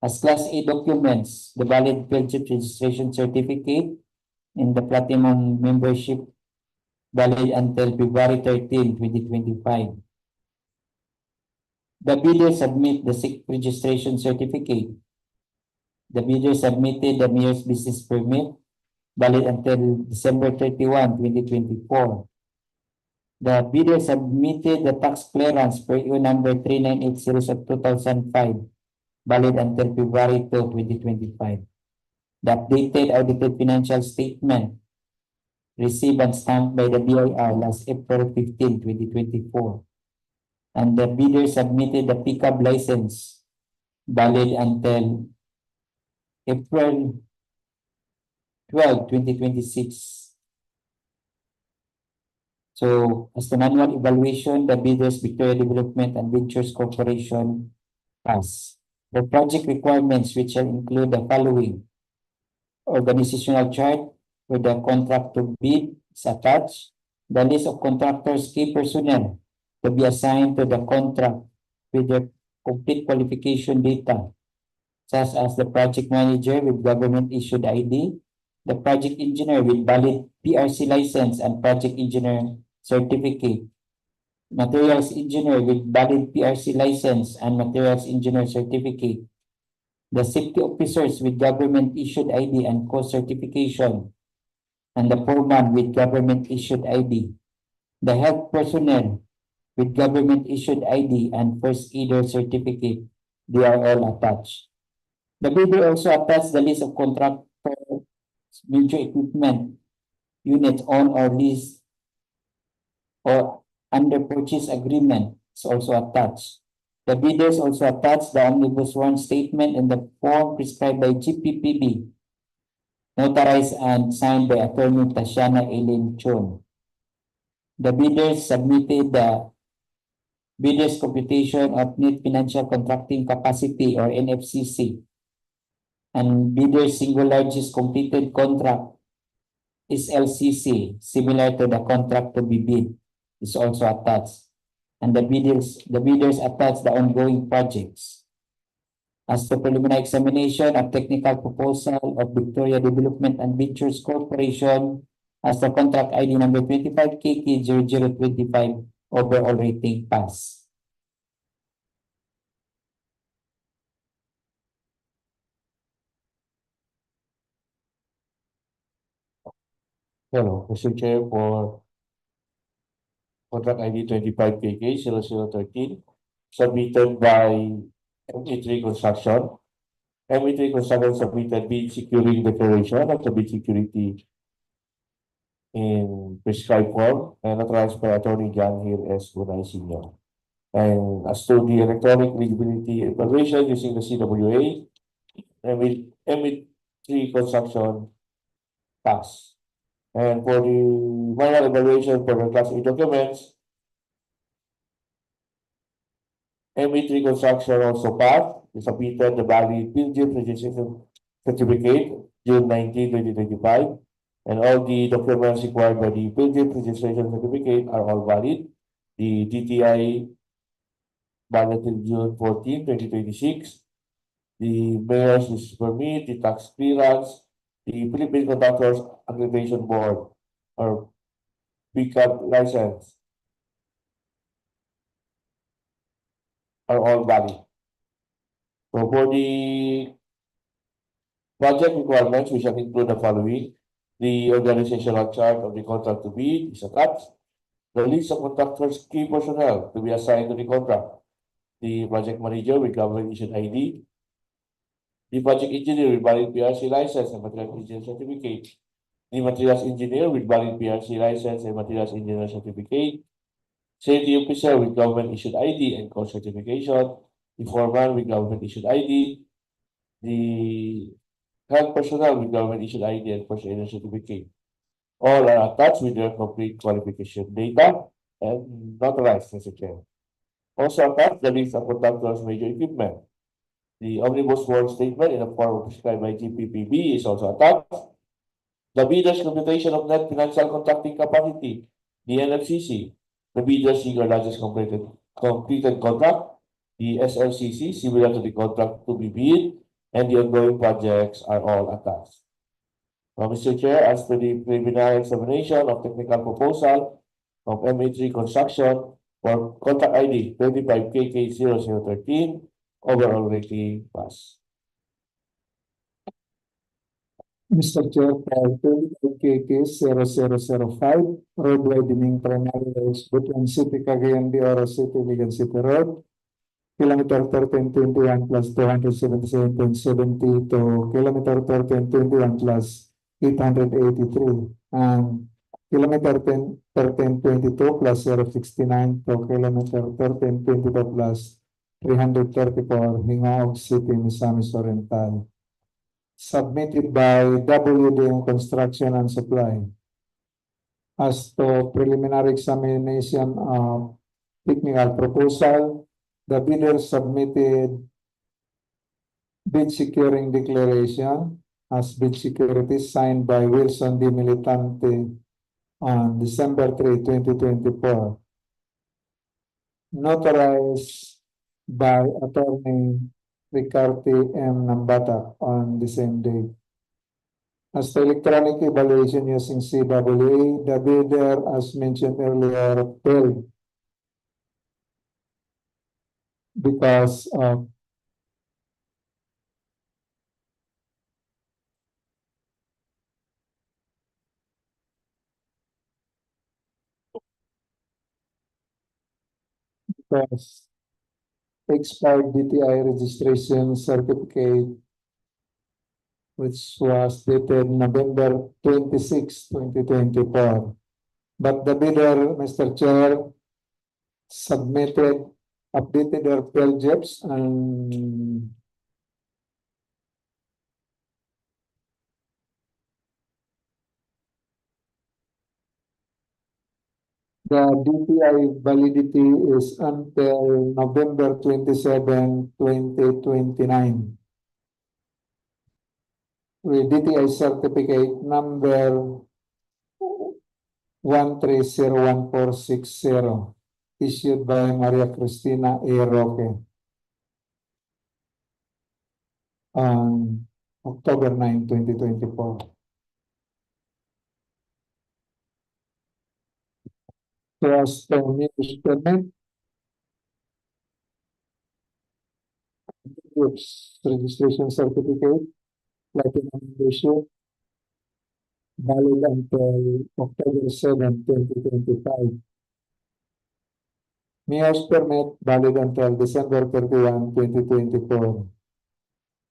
As Class A documents, the valid fellowship registration certificate in the platinum membership valid until February 13, 2025. The bidder submit the SIC registration certificate. The bidder submitted the mayor's business permit valid until December 31, 2024. The bidder submitted the tax clearance per EU number 398 series of 2005 valid until February 2, 2025. The updated audited financial statement received and stamped by the BIR last April 15, 2024. And the bidder submitted the pickup license valid until April 12, 2026. So, as the manual evaluation, the bidders Victoria Development and Ventures Corporation pass. The project requirements, which shall include the following: organizational chart with the contract to bid is attached, the list of contractors, key personnel to be assigned to the contract with their complete qualification data, such as the project manager with government issued ID, the project engineer with valid PRC license and project engineer certificate, materials engineer with valid PRC license and materials engineer certificate, the safety officers with government issued ID and cost certification, and the foreman with government issued ID. The health personnel with government issued ID and first aider certificate, they are all attached. The bidder also attached the list of contractor major equipment units on or lease or under purchase agreement is also attached. The bidders also attached the omnibus warrant statement in the form prescribed by GPPB, notarized and signed by Attorney Tatiana Eileen Chon. The bidders submitted the bidders computation of net financial contracting capacity or NFCC, and bidders single largest completed contract is LCC, similar to the contract to be bid, is also attached. And the bidders attach the ongoing projects. As the preliminary examination of technical proposal of Victoria Development and Ventures Corporation as the contract ID number 25KK0025 overall rating pass. Hello, Mr. Chair, for contract ID 25KK0013, submitted by ME3 Construction. ME3 Construction submitted bid securing declaration of the bid security in prescribed form and authorized by Attorney John Hill S. Bunay Sr. And as to the electronic eligibility evaluation using the CWA, ME3 Construction pass. And for the manual evaluation for the Class A documents, ME3 Construction also passed. They submitted the valid Pilgrim registration certificate June 19, 2025. And all the documents required by the Pilgrim registration certificate are all valid. The DTI valid till June 14, 2026. The mayor's use permit, the tax clearance, the Philippine Contractors Accreditation Board or PCAB license are all valid. So for the project requirements, we shall include the following. The organizational chart of the contract to bid is attached. The list of contractors' key personnel to be assigned to the contract. The project manager with government issued ID. The project engineer with valid PRC license and material engineer certificate. The materials engineer with valid PRC license and materials engineer certificate. Safety officer with government issued ID and course certification. The foreman with government issued ID. The health personnel with government issued ID and first aid certificate. All are attached with their complete qualification data and notarized, Mr. Chair. Also attached the list of contractors' major equipment. The omnibus warrant statement in the form prescribed by GPPB is also attached. The bidder's computation of net financial contracting capacity, the NFCC, the bidder's single largest completed contract, the SLCC, similar to the contract to be bid, and the ongoing projects are all attached. Now, Mr. Chair, as per the preliminary examination of technical proposal of MA3 Construction for contract ID 25KK0013, overall rating pass. Mr. Chair, for 25KK0005, road widening primary roads between City-Cagayan de City-Iligan City Road, kilometer 1321 plus 277.70 to kilometer 1321 plus 883, and kilometer 1322 plus 069 to kilometer 1322 plus 334, Hingaog City, Misamis Oriental. Submitted by WDM Construction and Supply. As to preliminary examination of technical proposal, the bidder submitted bid securing declaration as bid security signed by Wilson D. Militante on December 3, 2024. Notarized by Attorney Ricarte M. Nambata on the same day. As the electronic evaluation using CWA, the bidder, as mentioned earlier, failed because of because expired DTI registration certificate, which was dated November 26, 2024. But the bidder, Mr. Chair, submitted, updated their PLJEPs and the DTI validity is until November 27, 2029. With DTI certificate number 1301460 issued by Maria Cristina A. Roque on October 9, 2024. So as the news permit, group's registration certificate, platinum membership, valid until October 7, 2025. Mayor's permit valid until December 31, 2024.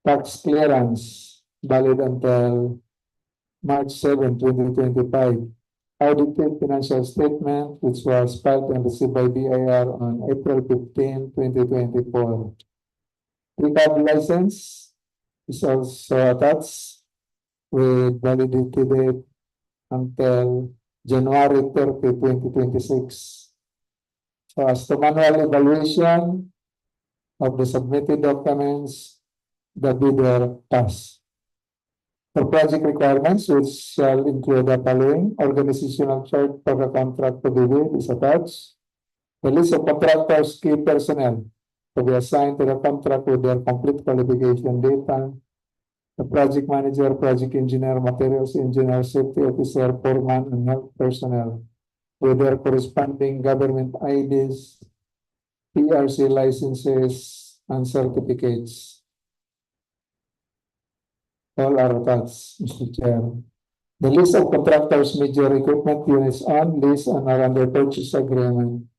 Tax clearance valid until March 7, 2025. Audited financial statement, which was filed and received by BIR on April 15, 2024. Recap license is also attached with validity date until January 30, 2026. So as to manual evaluation of the submitted documents, the bidder passed. For project requirements, which shall include the following: organizational chart for the contract to be bid is attached. The list of contractors, key personnel to be assigned to the contract with their complete qualification data. The project manager, project engineer, materials engineer, safety officer, foreman, and health personnel with their corresponding government IDs, PRC licenses, and certificates. All are attached, Mr. Chair. The list of contractors' major equipment units on list and are under purchase agreement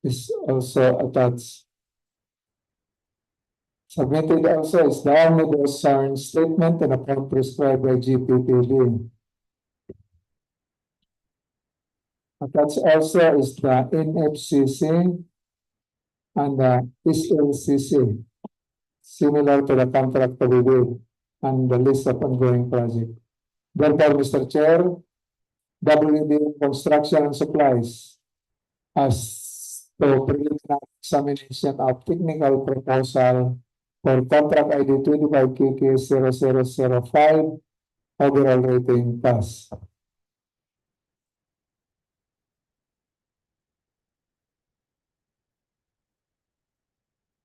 is also attached. Submitted also is the omnibus SARN statement and account prescribed by GPPD. Attached also is the NFCC and the SLCC, similar to the contract to be bid and the list of ongoing project. Therefore, Mr. Chair, WD Construction and Supplies as to preliminary examination of technical proposal for contract ID 25KK0005, overall rating pass.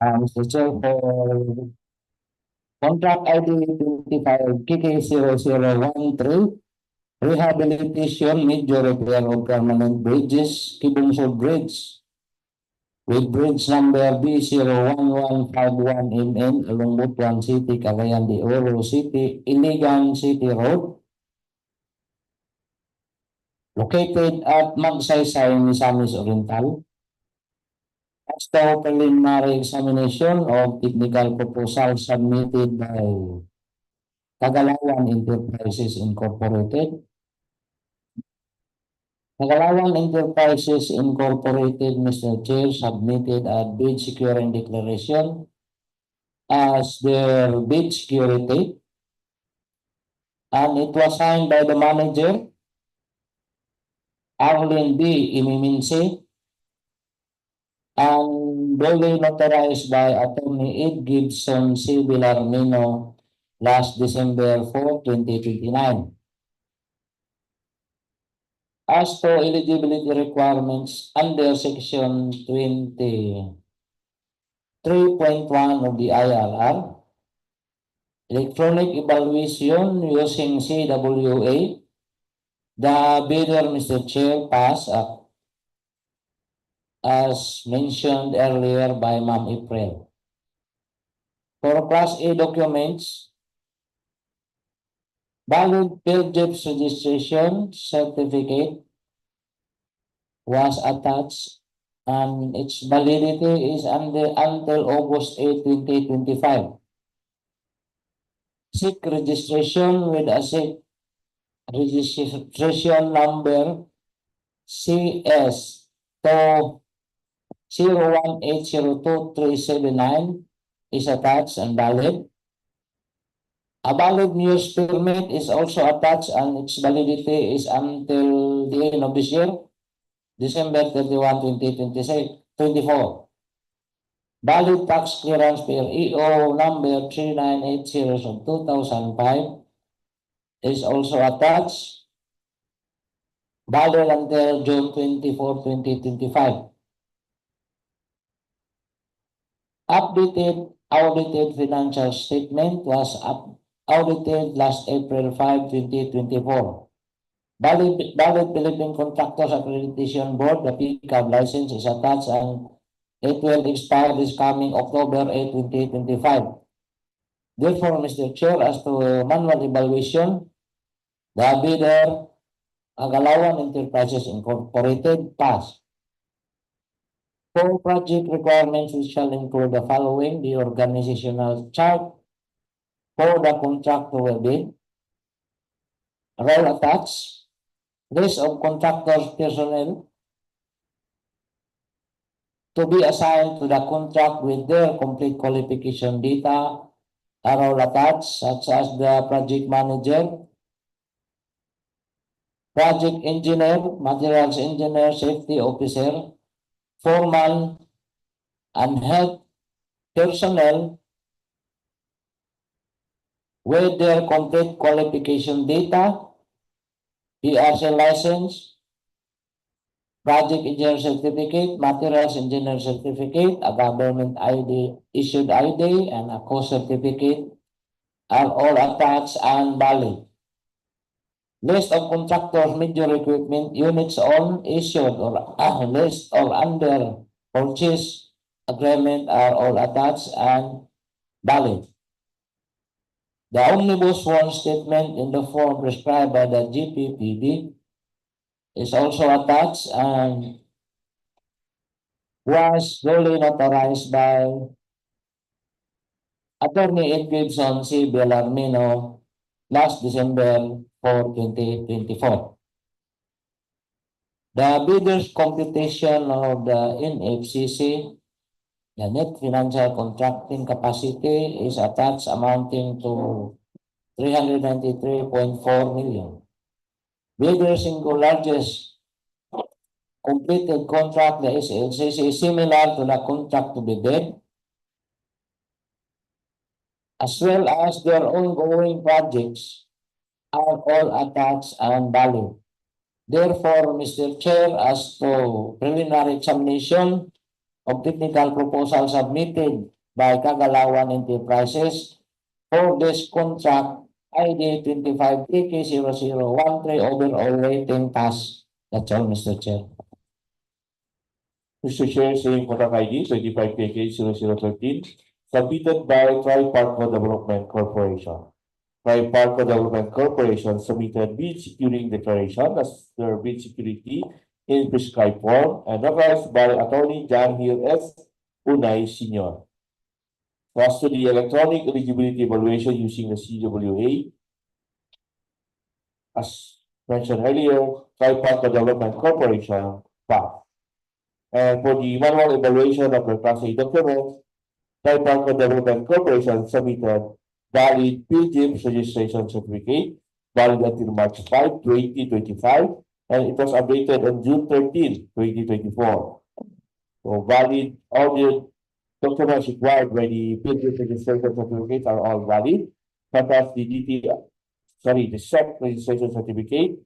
Mr. Chair, for contract ID 25KK0013, Rehabilitation, major repair of permanent bridges, Kibungsod Bridge, with bridge number B01151MN along Butuan City-Cagayan de Oro City-Iligan City Road, located at Magsaysay, Misamis Oriental. As to preliminary examination of technical proposal submitted by Tagalawan Enterprises Incorporated. Tagalawan Enterprises Incorporated, Mr. Chair, submitted a bid securing declaration as their bid security, and it was signed by the manager, Arlene B. Imiminse, and duly notarized by Attorney Ed Gibson C. Villarmino last December 4, 2029. As to eligibility requirements under Section 23.1 of the IRR, electronic evaluation using CWA, the bidder, Mr. Chair, passed as mentioned earlier by Ma'am April. For Class A documents, valid PLJEPS registration certificate was attached and its validity is until August 8, 2025. Seek registration with a SIC registration number CS to 01802-379 is attached and valid. A valid news permit is also attached and its validity is until the end of this year, December 31, 2024. Valid tax clearance per EO number 3980 of 2005 is also attached, valid until June 24, 2025. Updated audited financial statement was audited last April 5, 2024. Valid Philippine Contractors Accreditation Board, the PCAB license is attached and it will expire this coming October 8, 2025. Therefore, Mr. Chair, as to manual evaluation, the bidder, Agalawan Enterprises Incorporated, pass. For project requirements, we shall include the following: the organizational chart for the contractor bid, role attached, list of contractors personnel to be assigned to the contract with their complete qualification data, a role attached, such as the project manager, project engineer, materials engineer, safety officer, foreman, and health personnel with their complete qualification data, PRC license, project engineer certificate, materials engineer certificate, a government ID, issued ID, and a cost certificate are all attached and valid. List of contractors, major equipment units on issued or list or under purchase agreement are all attached and valid. The omnibus sworn statement in the form prescribed by the GPPB is also attached and was duly notarized by Attorney Ed Gibson C. Bellarmino last December 4, 2024. The bidder's computation of the NFCC, the net financial contracting capacity, is attached, amounting to 393.4 million. Bidder's single largest completed contract, the SLCC, is similar to the contract to be bid, as well as their ongoing projects are all attached and valid. Therefore, Mr. Chair, as to preliminary examination of technical proposal submitted by Kagalawan Enterprises for this contract ID 25TK0013 overall rating pass. That's all, Mr. Chair. Mr. Chair, same contract ID 25PK0013 submitted by Triparco Development Corporation. Triparco Development Corporation submitted bid securing declaration as their bid security in prescribed form and authorized by Attorney John Hill S. Unay Sr. As to the electronic eligibility evaluation using the CWA, as mentioned earlier, Triparco Development Corporation passed. And for the manual evaluation of the Class A documents, Triparco Development Corporation submitted valid PGIPS registration certificate, valid until March 5, 2025, and it was updated on June 13, 2024. So valid audio documents required by the PGIPS registration certificate are all valid, such as the SEC registration certificate,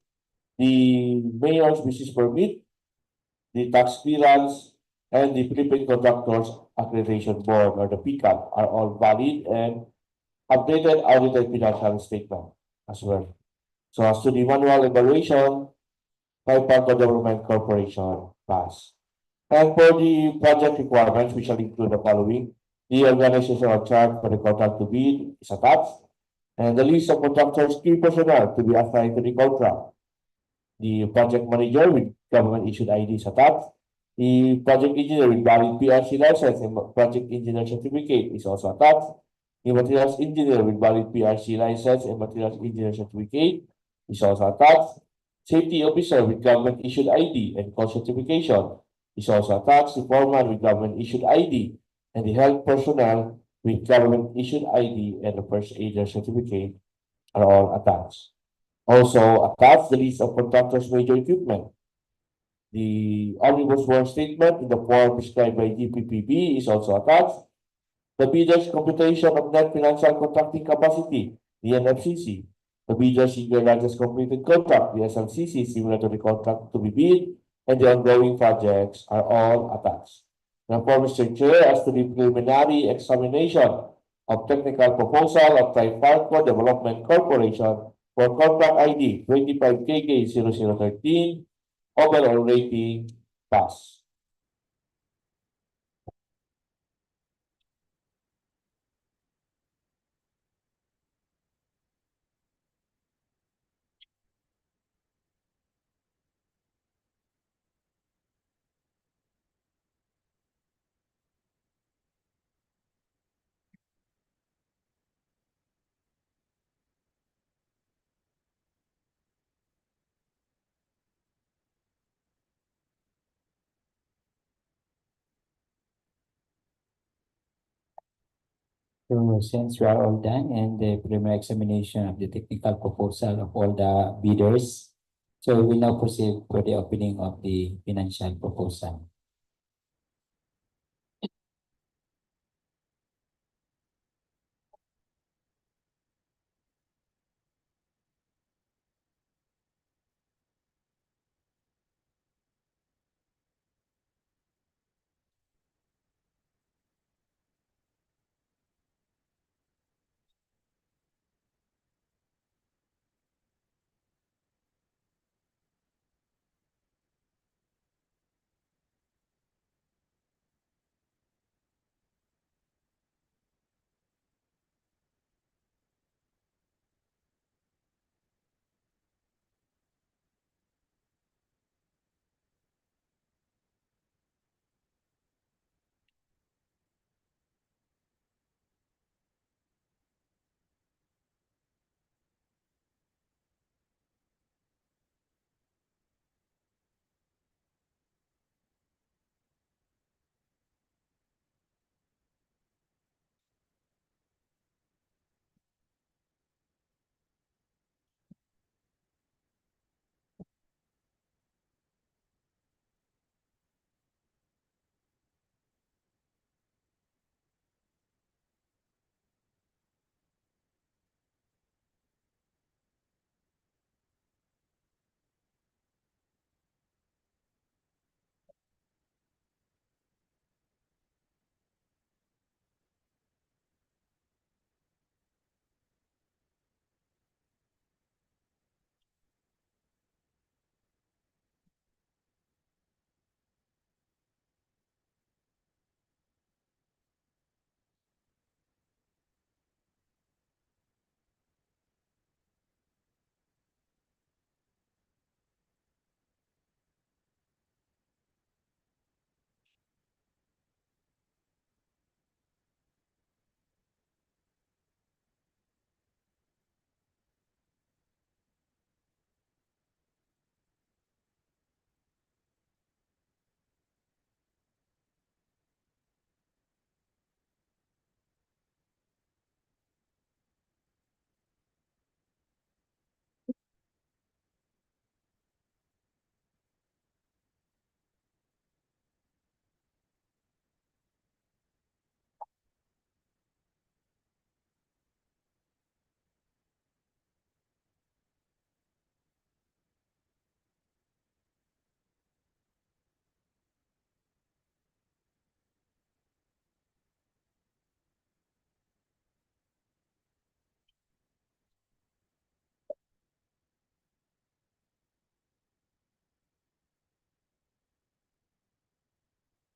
the mayor's business permit, the tax clearance, and the Philippine Contractors Accreditation Board, or the PCAB, are all valid and updated audited financial statement as well. So as to the manual evaluation, Triparco Development Corporation passed. And for the project requirements, we shall include the following: the organizational chart for the contract to bid is attached, and the list of contractors' key personnel to be assigned to the contract. The project manager with government issued ID is attached. The project engineer with valid PRC license and project engineer certificate is also attached. The materials engineer with valid PRC license and materials engineer certificate is also attached. Safety officer with government issued ID and call certification is also attached. The foreman with government issued ID and the health personnel with government issued ID and the first aider certificate are all attached. Also attached the list of contractors' major equipment. The omnibus warrant statement in the form prescribed by DPPB is also attached. The bidder's computation of net financial contracting capacity, the NFCC. The bidder's single largest completed contract, the SLCC, similar to the contract to be bid, and the ongoing projects are all attached. Now, for Mr. Chair, as to the preliminary examination of technical proposal of Triparco Development Corporation for contract ID 25KK0013, overall rating pass. So since we are all done and the preliminary examination of the technical proposal of all the bidders, so we will now proceed for the opening of the financial proposal.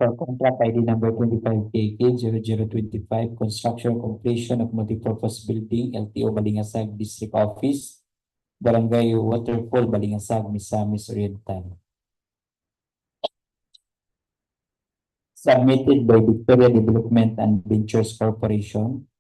For contract ID number 25KK0025, construction completion of multipurpose building, LTO Balingasag District Office, Barangay Waterfall, Balingasag, Misamis Oriental. submitted by Victoria Development and Ventures Corporation.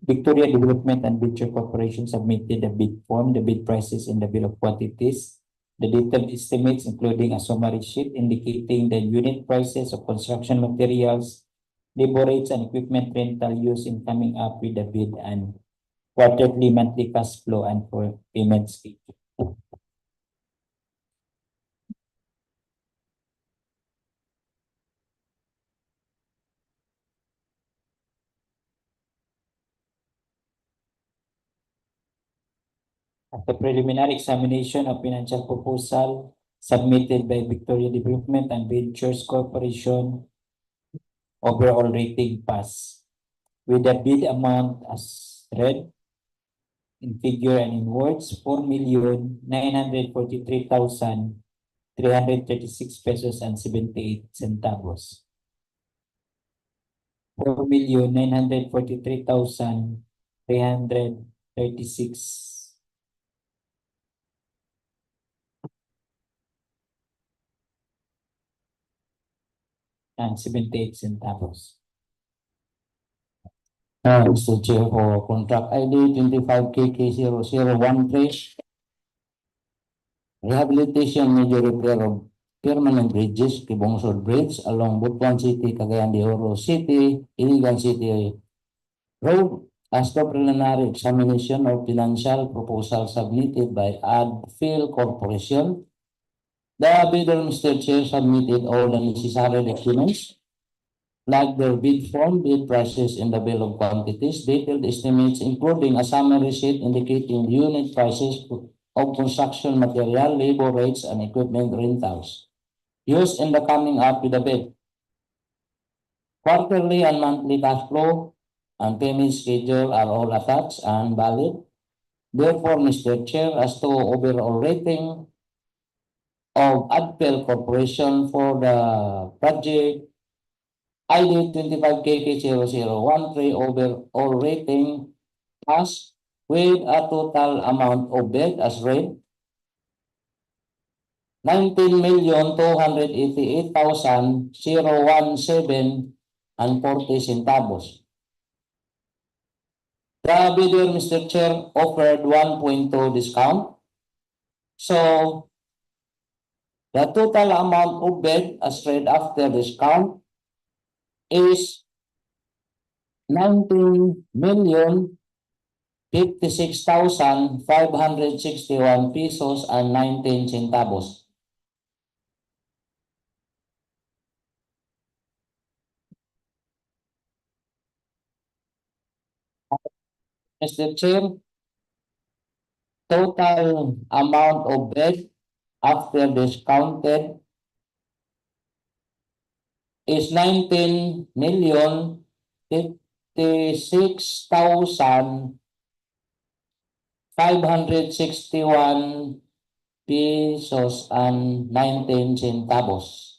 Victoria Development and Venture Corporation submitted the bid form, the bid prices, and the bill of quantities. The detailed estimates, including a summary sheet indicating the unit prices of construction materials, labor rates, and equipment rental used in coming up with the bid, and quarterly, monthly cash flow, and for payment schedule. After preliminary examination of financial proposal submitted by Victoria Development and Ventures Corporation, overall rating pass, with the bid amount as read in figure and in words, 4,943,336 pesos and 78 centavos. 4,943,336 and 78 centavos. Mr. Chair, for contract ID 25KK0013, rehabilitation major repair of permanent bridges, Kibungsod Bridge along Butuan City, Cagayan de Oro City, Iligan City Road, as per preliminary examination of financial proposal submitted by Adfield Corporation. The bidder, Mr. Chair, submitted all the necessary documents like their bid form, bid prices, and the bill of quantities, detailed estimates, including a summary sheet indicating unit prices of construction material, labor rates, and equipment rentals used in the coming up with the bid. Quarterly and monthly cash flow and payment schedule are all attached and valid. Therefore, Mr. Chair, as to overall rating of Adfield Corporation for the project ID 25KK0013 overall rating pass with a total amount of bid as read 19,288,017 and 40 centavos. The bidder, Mr. Chair, offered 1.2 discount. So the total amount of bid as read after discount is 19,056,561 pesos and 19 centavos. Mr. Chair, total amount of bid after discounted is 19,056,561 pesos and 19 centavos.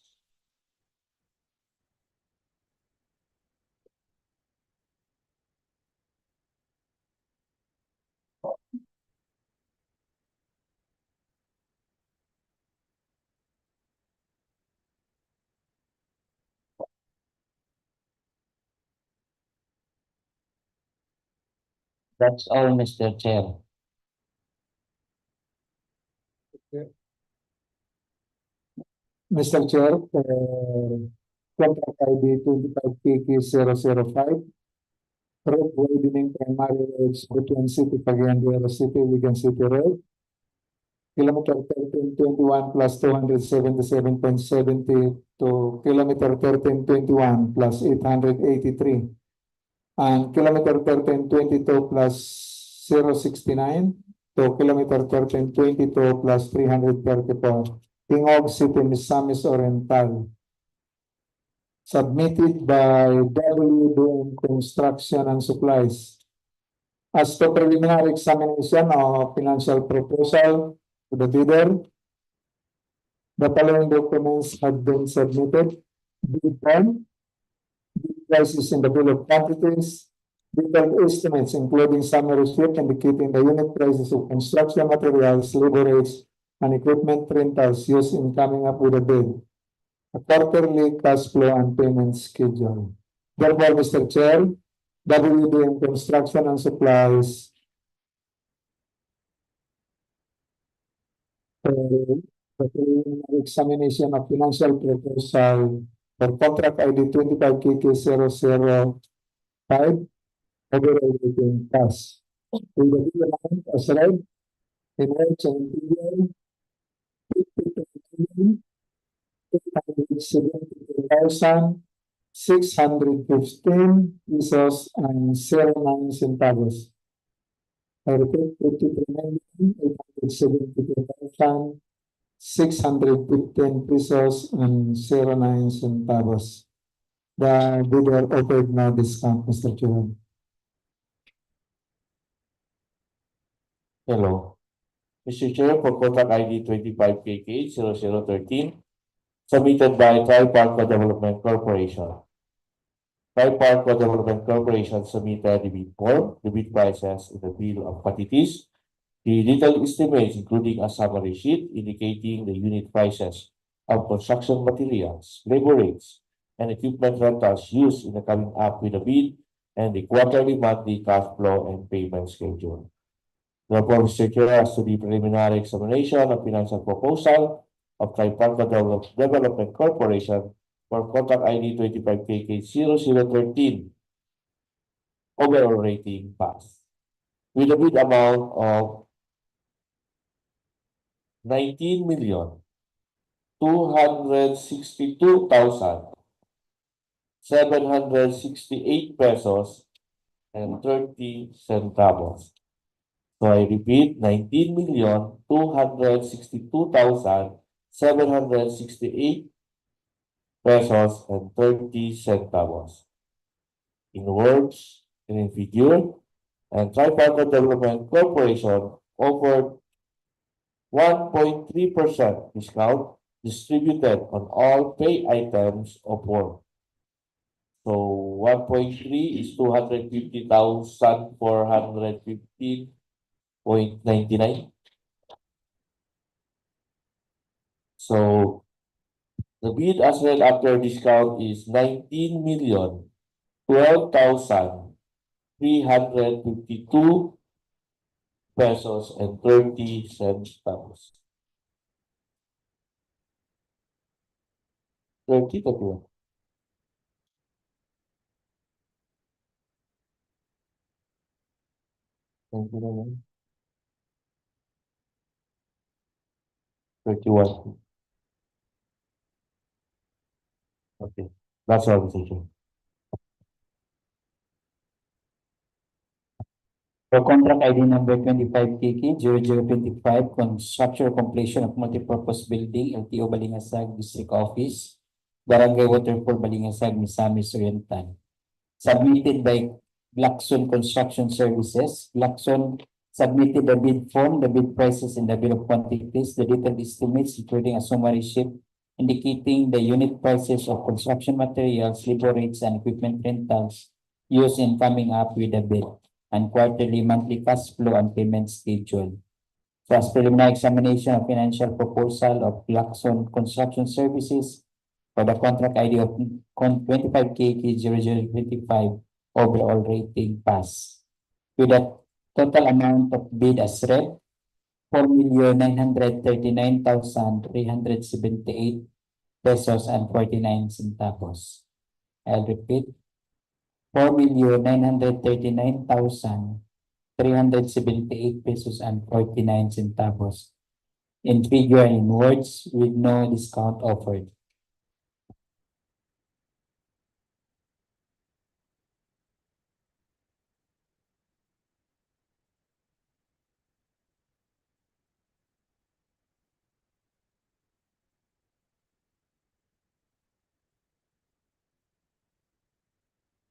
That's all, Mr. Chair. Mr. Chair, contract ID 25KK005, road widening primary roads between City-Cagayan de Oro City, Iligan City Road, kilometer 1321 plus 277.70 to kilometer 1321 plus 883, and kilometer 1322 plus 069 to kilometer 1322 plus 334. City Misamis Oriental, submitted by DEO Construction and Supplies. As to preliminary examination of financial proposal to the bidder, the following documents have been submitted: bid form, bid prices in the bill of quantities, detailed estimates including summary sheet indicating the unit prices of construction materials, labor rates, and equipment rentals used in coming up with a bid. a quarterly cash flow and payment schedule. Therefore, Mr. Chair, WDM Construction and Supplies for the preliminary examination of financial proposal for contract ID 25KK005 overall rating pass. With the bid amount as read in words and material 52,615 pesos and 09 centavos. I repeat, 52,872,615 pesos and 09 centavos. The bidder offered no discount, Mr. Chair. Hello. Mr. Chair, for contract ID 25KK0013, submitted by Tripartite Development Corporation. Tripartite Development Corporation submitted the bid form, the bid prices in the bill of quantities, the detailed estimates including a summary sheet indicating the unit prices of construction materials, labor rates, and equipment rentals used in the coming up with the bid, and the quarterly monthly cash flow and payment schedule. Therefore, Mr. Chair, as to the preliminary examination of financial proposal of Tripartite Development Corporation for contract ID 25KK0013 overall rating pass with a bid amount of 19,262,768 pesos and 30 centavos. So I repeat, 19,262,768 pesos and 30 centavos. In words and in figure, and Tripartite Development Corporation offered 1.3% discount distributed on all pay items of work. So 1.3 is 250,415.99. So the bid as well after discount is 19,012,352 pesos and 30 centavos. 30 to 21. 31. Okay, that's all, Mr. Chair. For contract ID number 25KK0025, construction completion of multipurpose building, LTO Balingasag District Office, Barangay Waterfall, Balingasag, Misamis Oriental. Submitted by Blackson Construction Services. Blackson submitted the bid form, the bid prices, and the bill of quantities, the detailed estimates, including a summary sheet indicating the unit prices of construction materials, labor rates, and equipment rentals used in coming up with the bid, and quarterly monthly cash flow and payment schedule. So as preliminary examination of financial proposal of Blackson Construction Services for the contract ID of 25KK0025 overall rating pass. With a total amount of bid as read, 4,939,378 pesos and 49 centavos. I'll repeat. 4,939,378 pesos and 49 centavos. In figure and in words with no discount offered.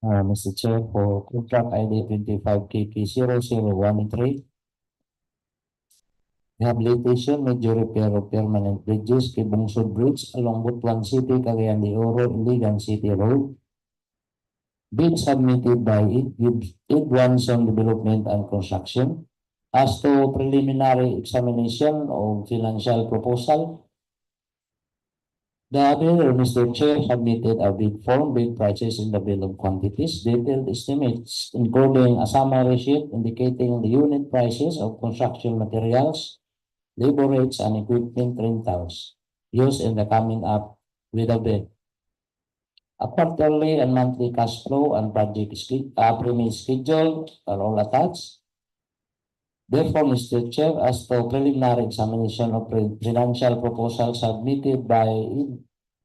Mr. Chair, for contract ID 25KK0013, Rehabilitation, major repair of permanent bridges, Kibungsod Bridge along Butuan City-Cagayan, Iligan City Road. Bid submitted by Widening Development and Construction. As to preliminary examination of financial proposal The bidder, Mr. Chair, submitted a bid form, bid prices in the bill of quantities, detailed estimates, including a summary sheet indicating the unit prices of construction materials, labor rates, and equipment rentals used in the coming up with a bid. A quarterly and monthly cash flow and project payment schedule are all attached. Therefore, Mr. Chair, as to preliminary examination of financial proposal submitted by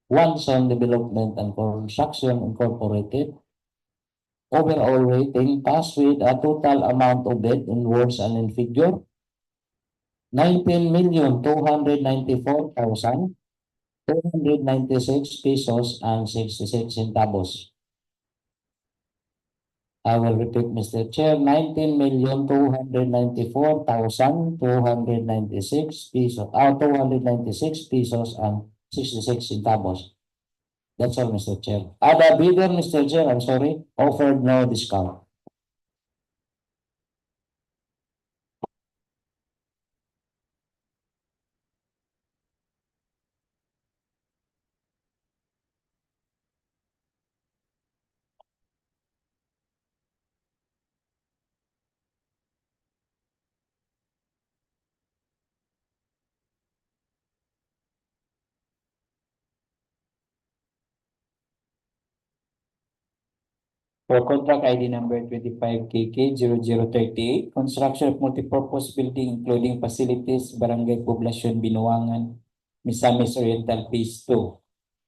One Zone Development and Construction Incorporated, overall rating passed with a total amount of bid in words and in figure, 19,294,296 pesos and 66 centavos. I will repeat, Mr. Chair, 19,294,296 pesos, 296 pesos and 66 centavos. That's all, Mr. Chair. The bidder, Mr. Chair, I'm sorry, offered no discount. For contract ID number 25KK0038, construction of multipurpose building including facilities, Barangay Poblacion, Binuangan, Misamis Oriental Phase 2.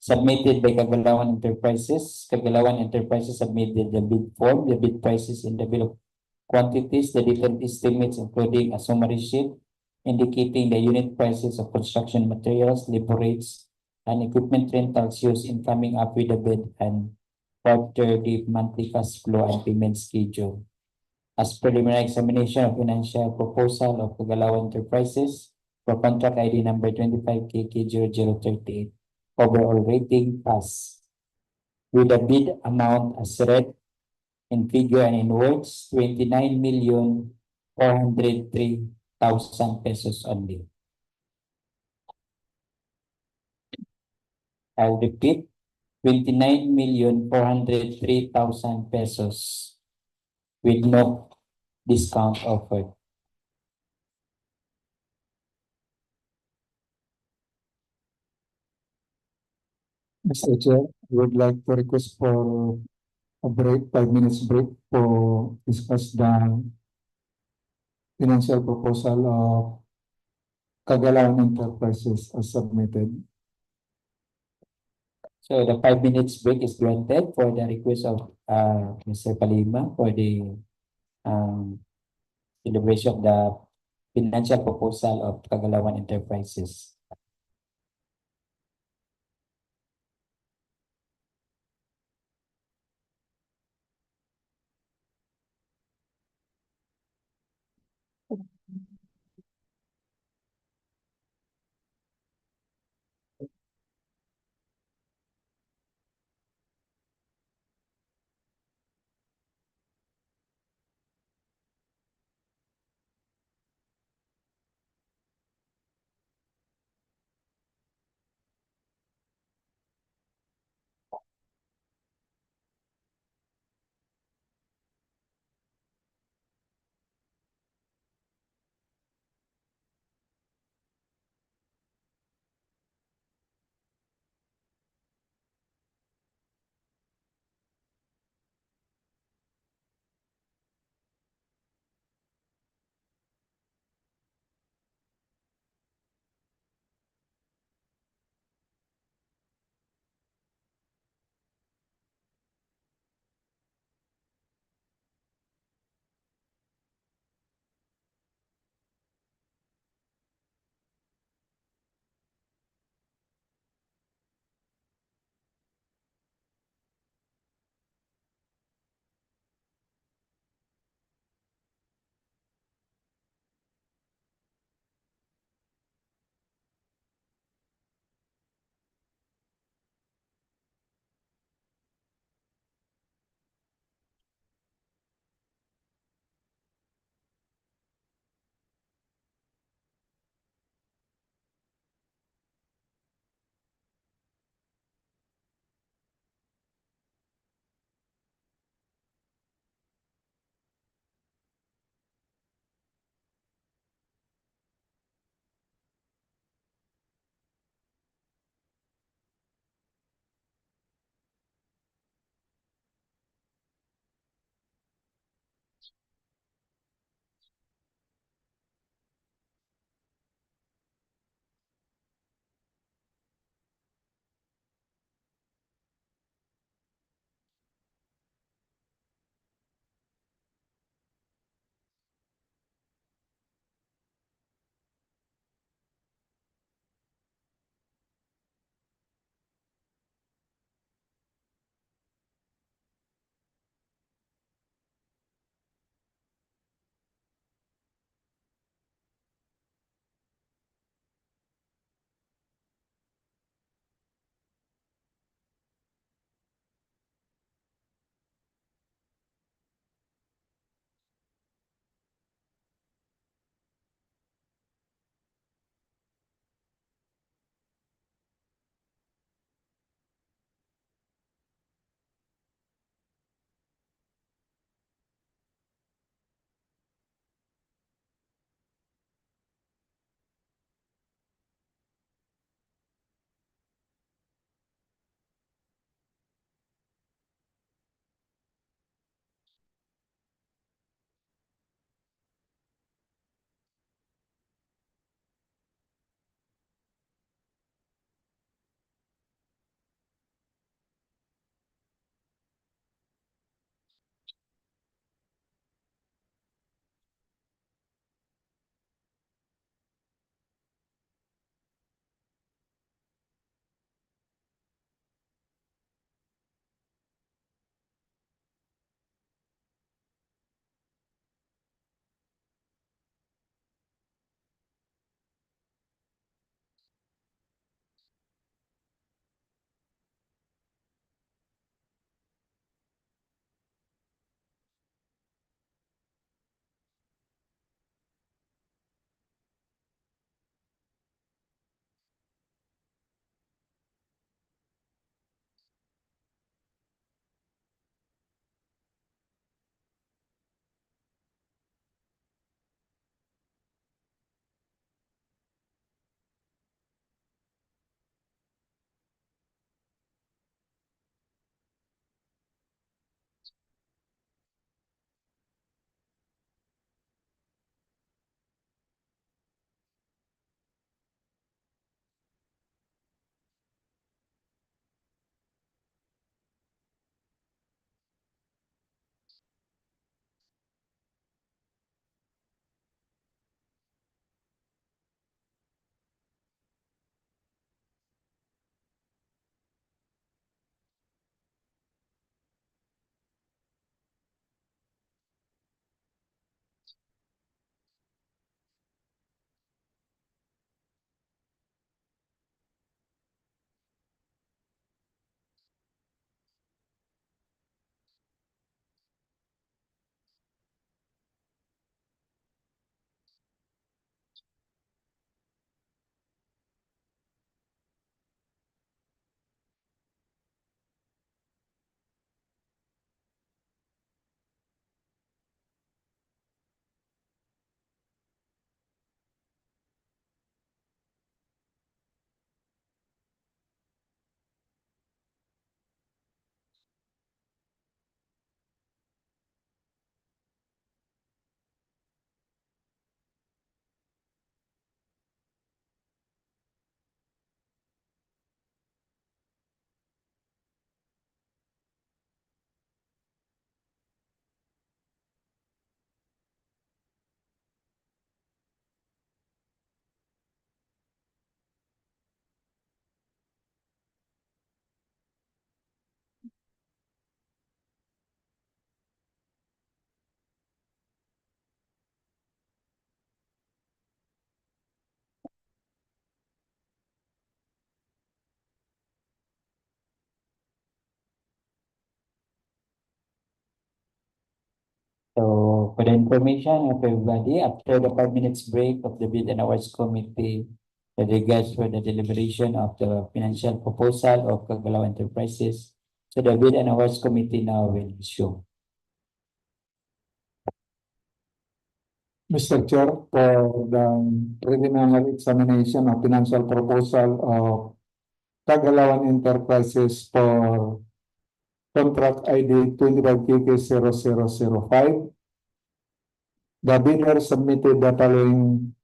Submitted by Kagalawan Enterprises. Kagalawan Enterprises submitted the bid form, the bid prices in the bill of quantities, the detailed estimates including a summary sheet indicating the unit prices of construction materials, labor rates, and equipment rentals used in coming up with the bid and quarterly, monthly cash flow and payment schedule. As preliminary examination of financial proposal of Kagalawan Enterprises for contract ID number 25KK0038, overall rating pass with a bid amount as read in figure and in words, 29,403,000 pesos only. I'll repeat, 29,403,000 pesos with no discount offered. Mr. Chair, I would like to request for a break, 5 minutes break to discuss the financial proposal of Kagalawan Enterprises as submitted. So the 5 minutes break is granted for the request of Mr. Palima for the celebration of the financial proposal of Kagalawan Enterprises. For the information of everybody, after the 5 minutes break of the Bid and Awards Committee with regards for the deliberation of the financial proposal of Kagalaw Enterprises, so the Bid and Awards Committee now will resume. Mr. Chair, for the preliminary examination of financial proposal of Kagalawan Enterprises for contract ID 25KK0005. The bidder submitted the following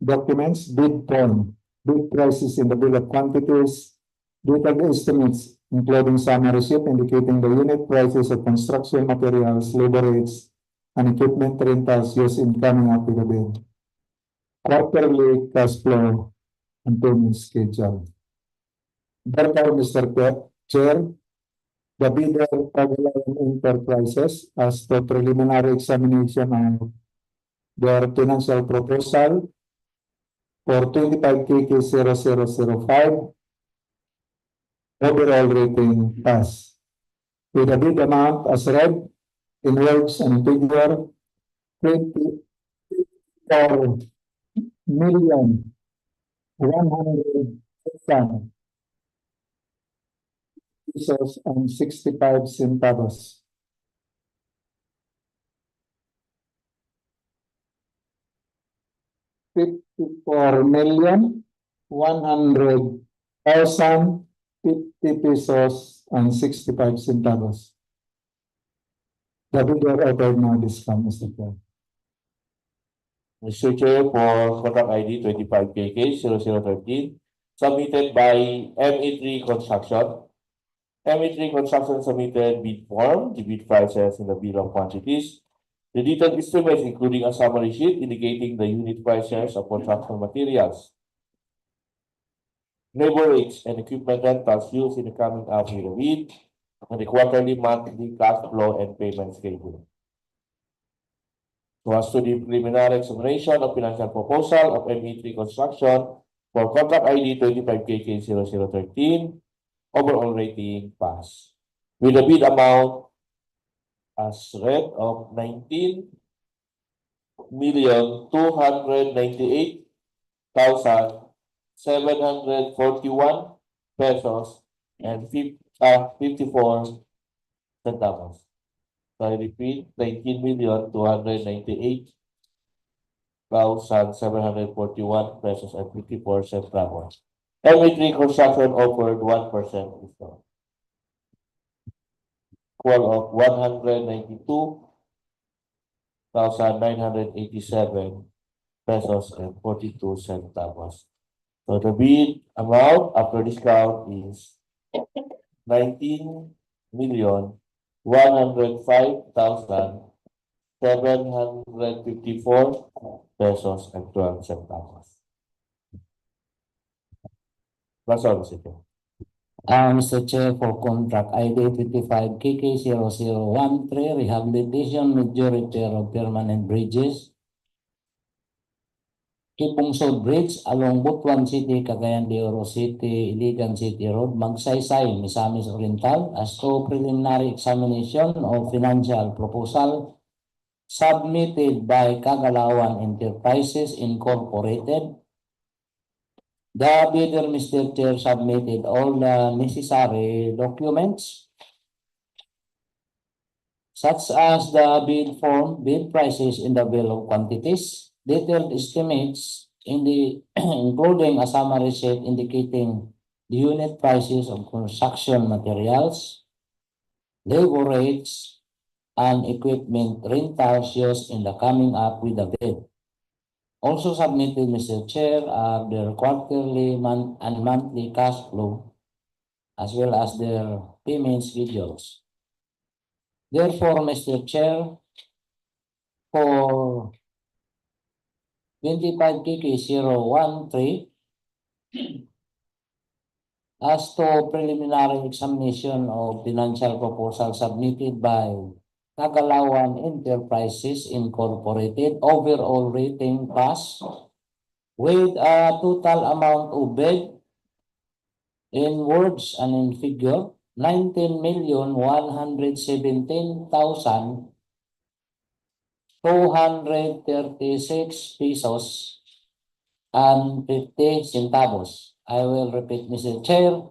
documents: bid form, bid prices in the bill of quantities, detailed estimates including summary sheet indicating the unit prices of construction materials, labor rates, and equipment rentals used in coming up with the bid. Quarterly cash flow and payment schedule. Therefore, Mr. Chair, the bidder Pagalayan Enterprises as the preliminary examination of their financial proposal for 25KK0005 overall rating pass. With the bid amount as read in words and figure 24,100,000 pesos and 65 centavos. $54,100,000 50 pesos and 65 centavos. The bidder ordered no discount, Mr. Chair. Mr. Chair, for contract ID 25KK0013, submitted by ME3 Construction. ME3 Construction submitted bid form, the bid prices in the bill of quantities, the detailed estimates including a summary sheet indicating the unit prices of construction materials, labor rates, and equipment rentals used in the coming up with the bid, and the quarterly, monthly cash flow and payment schedule. So as to the preliminary examination of financial proposal of ME3 Construction for contract ID 25KK0013, overall rating pass. With the bid amount as read of 19,298,741 pesos and 54 centavos. So I repeat, 19,298,741 pesos and 54 centavos. ME3 Construction offered 1% discount. Equal of 192,987 pesos and 42 centavos. So the bid amount after discount is 19,105,754 pesos and 12 centavos. That's all, Mr. Chair. Mr. Chair, for contract ID 25KK0013, Rehabilitation Majority of Permanent Bridges, Kibungsod Bridge along Butuan City, Cagayan de Oro City, Iligan City Road, Magsaysay, Misamis Oriental, as to preliminary examination of financial proposal submitted by Kagalawan Enterprises Incorporated. The bidder, Mr. Chair, submitted all the necessary documents, such as the bid form, bid prices in the bill of quantities, detailed estimates in the including a summary sheet indicating the unit prices of construction materials, labor rates, and equipment rentals used in the coming up with the bid. Also submitted, Mr. Chair, are their quarterly and monthly cash flow, as well as their payment schedules. Therefore, Mr. Chair, for 25KK013, as to preliminary examination of financial proposal submitted by Kagalawan Enterprises Incorporated, overall rating pass with a total amount of bid in words and in figure 19,117,000 236 pesos and 50 centavos. I will repeat, Mr. Chair.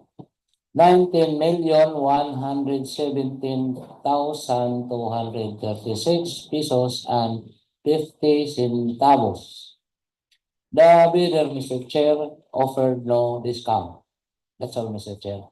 19,117,236 pesos and 50 centavos. The bidder, Mr. Chair, offered no discount. That's all, Mr. Chair.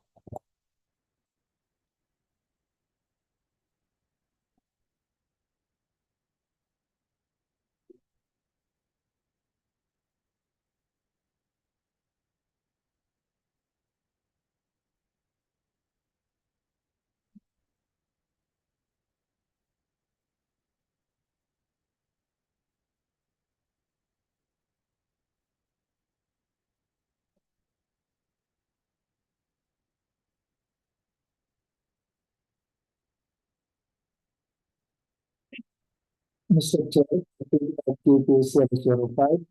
Mr. Chair, QP 005.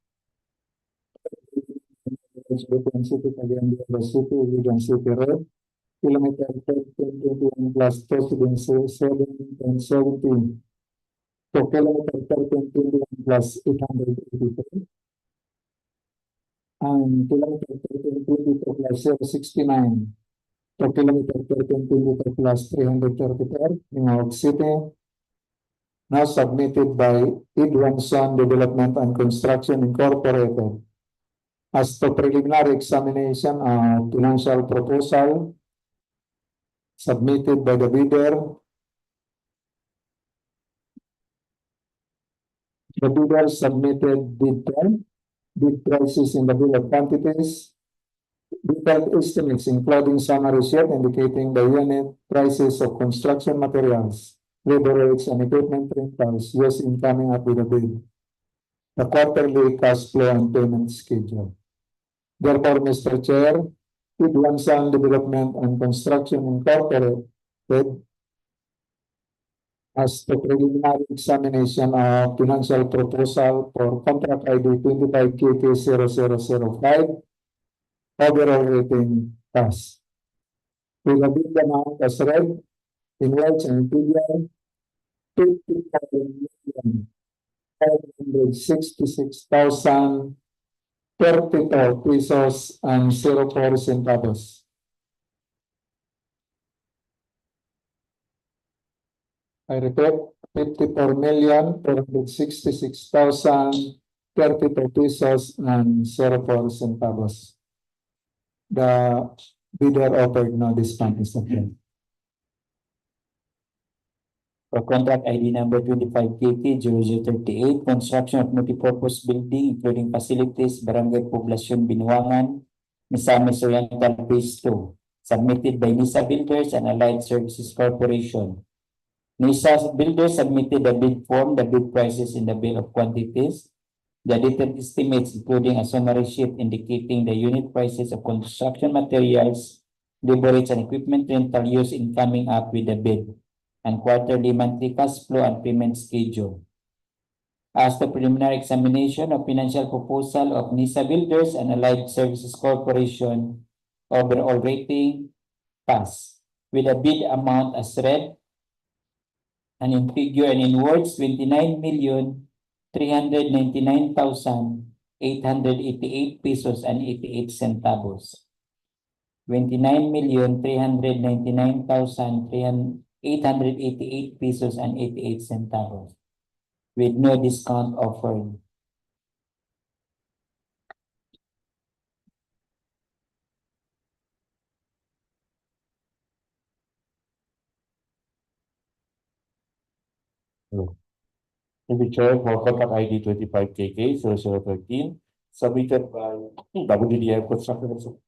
Butuan City-Cagayan, City-Iligan City Road, kilometer 1321 plus Presidency 7.17 to kilometer 1321 plus 883 and kilometer 1322 plus 069 to kilometer 1322 plus 334 in York City, now submitted by Idwanson Development and Construction Incorporated as to preliminary examination of financial proposal submitted by the bidder. The bidder submitted bid prices in the bill of quantities, detailed estimates including summary sheet indicating the unit prices of construction materials, labor rates, and equipment rentals used in coming up with a bid, the quarterly cash flow and payment schedule. Therefore, Mr. Chair, Binuangan Development and Construction Incorporated as the preliminary examination of financial proposal for contract ID 25KK0005, overall rating pass. With a bid amount as read in words and figure, 55,566,032 pesos and 04 centavos. I repeat, 54,466,032 pesos and 04 centavos. The bidder offered no discount, Mr. Chair. For contract ID number 25KK0038, construction of multipurpose building including facilities, Barangay Poblacion, Binuangan, Misamis Oriental Phase 2, submitted by NISA Builders and Allied Services Corporation. NISA Builders submitted the bid form, the bid prices in the bill of quantities, the detailed estimates including a summary sheet indicating the unit prices of construction materials, labor rates, and equipment rental used in coming up with the bid, and quarterly monthly cash flow and payment schedule. As the preliminary examination of financial proposal of NISA Builders and Allied Services Corporation, overall rating pass, with a bid amount as read and in figure and in words 29,399,888 pesos and 88 centavos. 29,399,888 pesos and 88 centavos, with no discount offered. Mr. Chair, for contract ID 25KK0013, submitted by WDM Construction.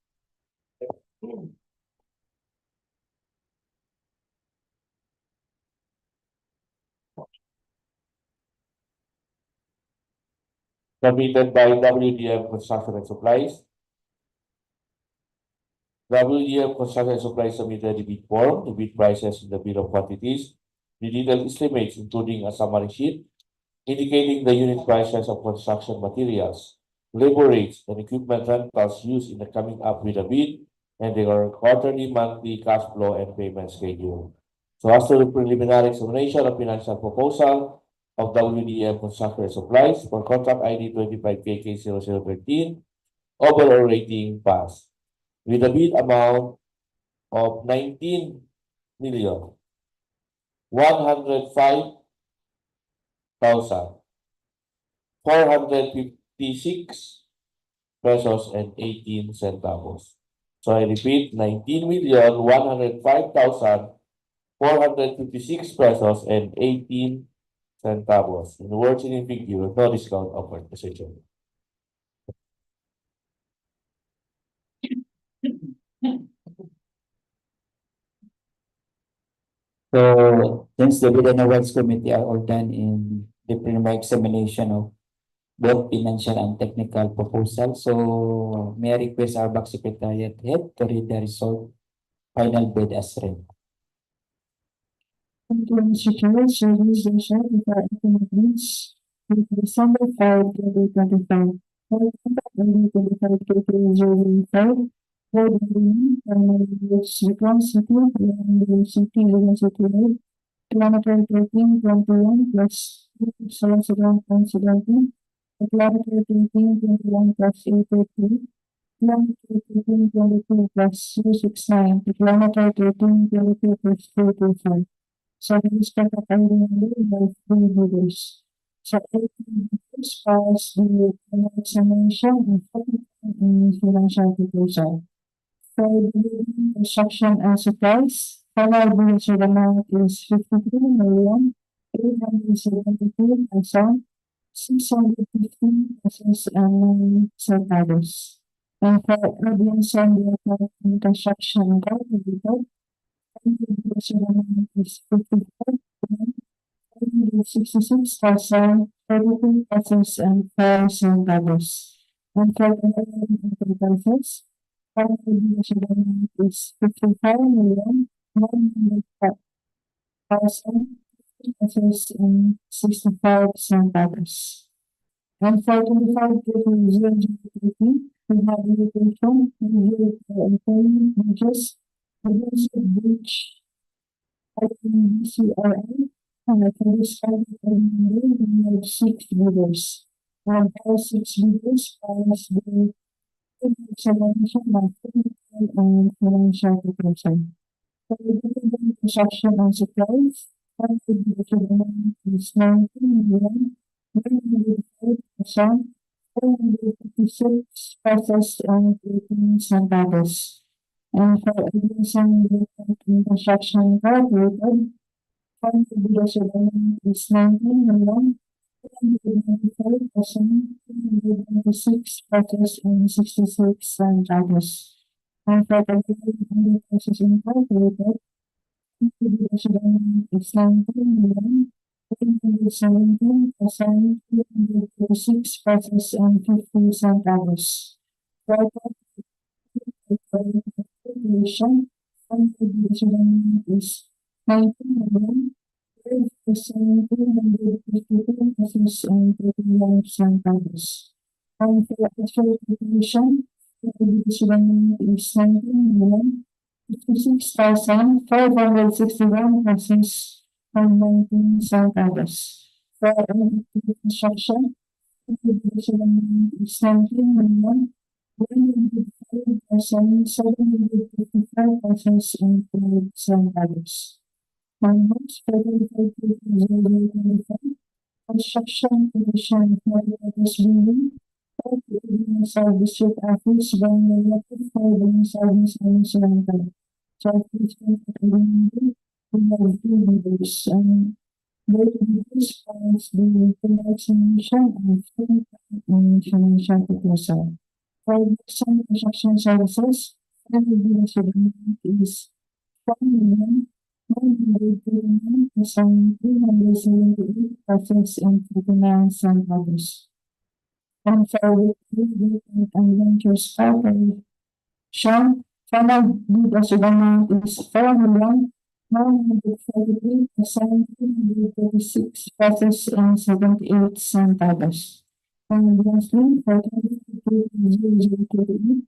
Submitted by WDM Construction and Supplies. WDM Construction and Supplies submitted the bid form, the bid prices in the bill of quantities, the detailed estimates including a summary sheet indicating the unit prices of construction materials, labor rates, and equipment rentals used in the coming up with a bid, and their quarterly, monthly cash flow and payment schedule. So as to the preliminary examination of financial proposal of WDM Construction Supplies for contract ID 25KK0013, overall rating pass, with a bid amount of 19,105,456 pesos and 18 centavos. So I repeat, 19,105,456 pesos and 18 centavos. In words and in figure, no discount offered, Mr. Chairman. So since the Bid and Awards Committee are all done in the preliminary examination of both financial and technical proposals, so may I request our back secretariat head to read the result final bid as read. Thank you, Mr. Chair. So this is the result of our economic bids with December 5, 2025. For contract ID 25KK005, for the remaining primary roads, Butuan City, Barangay City-Iligan City Road, kilometer 1321 plus 77.17, kilometer 1321 plus 883, kilometer 1322 plus 069, kilometer 1322 plus 425. So this contract ID number by 3 bidders. So 8 bidders pass the examination and 40 in financial proposal. For the building, construction and supplies, final bid for the amount is 53,872,615 pesos and 9 centavos. And for audience and the construction guard, is 55,66,32 pesos and 4 centavos. And for the enterprises, is 55,105,000 pesos and 65 centavos. And for 25,000 rehabilitation, employment wages, which CRA, and for this we have 6 bidders. And all 6 bidders pass the examination by technical and financial proposal. For the building, construction and supplies, final bid is 19,905,456 pesos and 18 centavos. And for addition in construction graduated, final bid is 19,295,296 pesos and 66 centavos. And for the building process incorporated, final bid is 19,317,236 pesos and 50 centavos. For Population, contribution is 19,000,352 pesos and 31 centavos. And for actual population, contribution is 19,056,561 pesos and 19 centavos. For construction, contribution is 19,105,755 pesos and 5 centavos. And next, for 25,025, construction condition for the building, for the Binuangan District Office, Barangay Waterfall, Balingasag, Misamis Oriental. So, please remember, we have 2 bidders, and both bidders pass the examination and financial proposal. For some construction services, final bid is 1,939,378 pesos and 39 centavos. And for Widening and Ventures Corporation, final bid amount is 4,943,736 pesos and 78 centavos. And lastly, for 2023,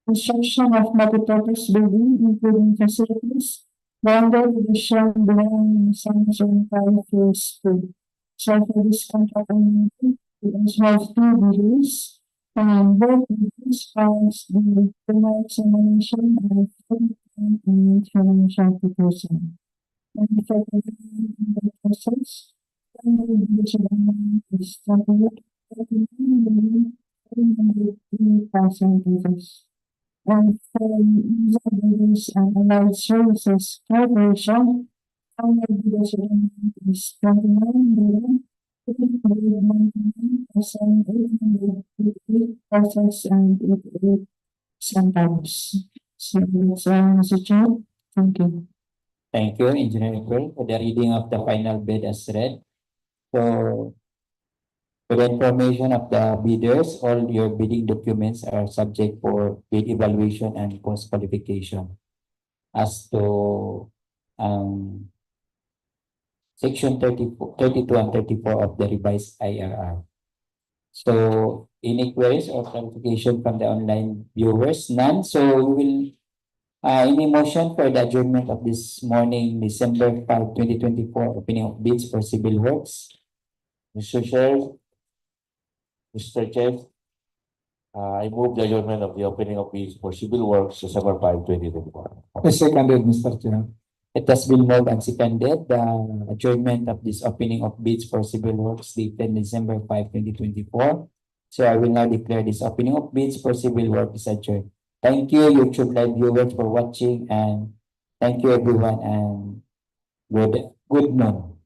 construction of multipurpose building, including facilities, Barangay Rehabilitation, Binuangan, Misamis Oriental, Phase 2. So for this contract amendment, we also have two bidders. Both bidders has the formal examination and financial proposal. And for the process, primary division amount is 3,303,000 pesos. And for user bidders and allied services corporation, primary division amount is 29,399,888 pesos and 88 centavos. So that's all, Mr. Chair. Thank you. Thank you, Engineer April, for the reading of the final bid as read. So, for the information of the bidders, all your bidding documents are subject for bid evaluation and post qualification. As to Section 32 and 34 of the revised IRR. So, any queries or clarification from the online viewers? None. So, we will any motion for the adjournment of this morning, December 5, 2024, opening of bids for civil works? Mr. Chair, I move the adjournment of the opening of bids for civil works December 5, 2024. I seconded, Mr. Chair. It has been moved and seconded, the adjournment of this opening of bids for civil works dated December 5, 2024. So I will now declare this opening of bids for civil work is adjourned. Thank you, YouTube live viewers, for watching, and thank you everyone, and good noon.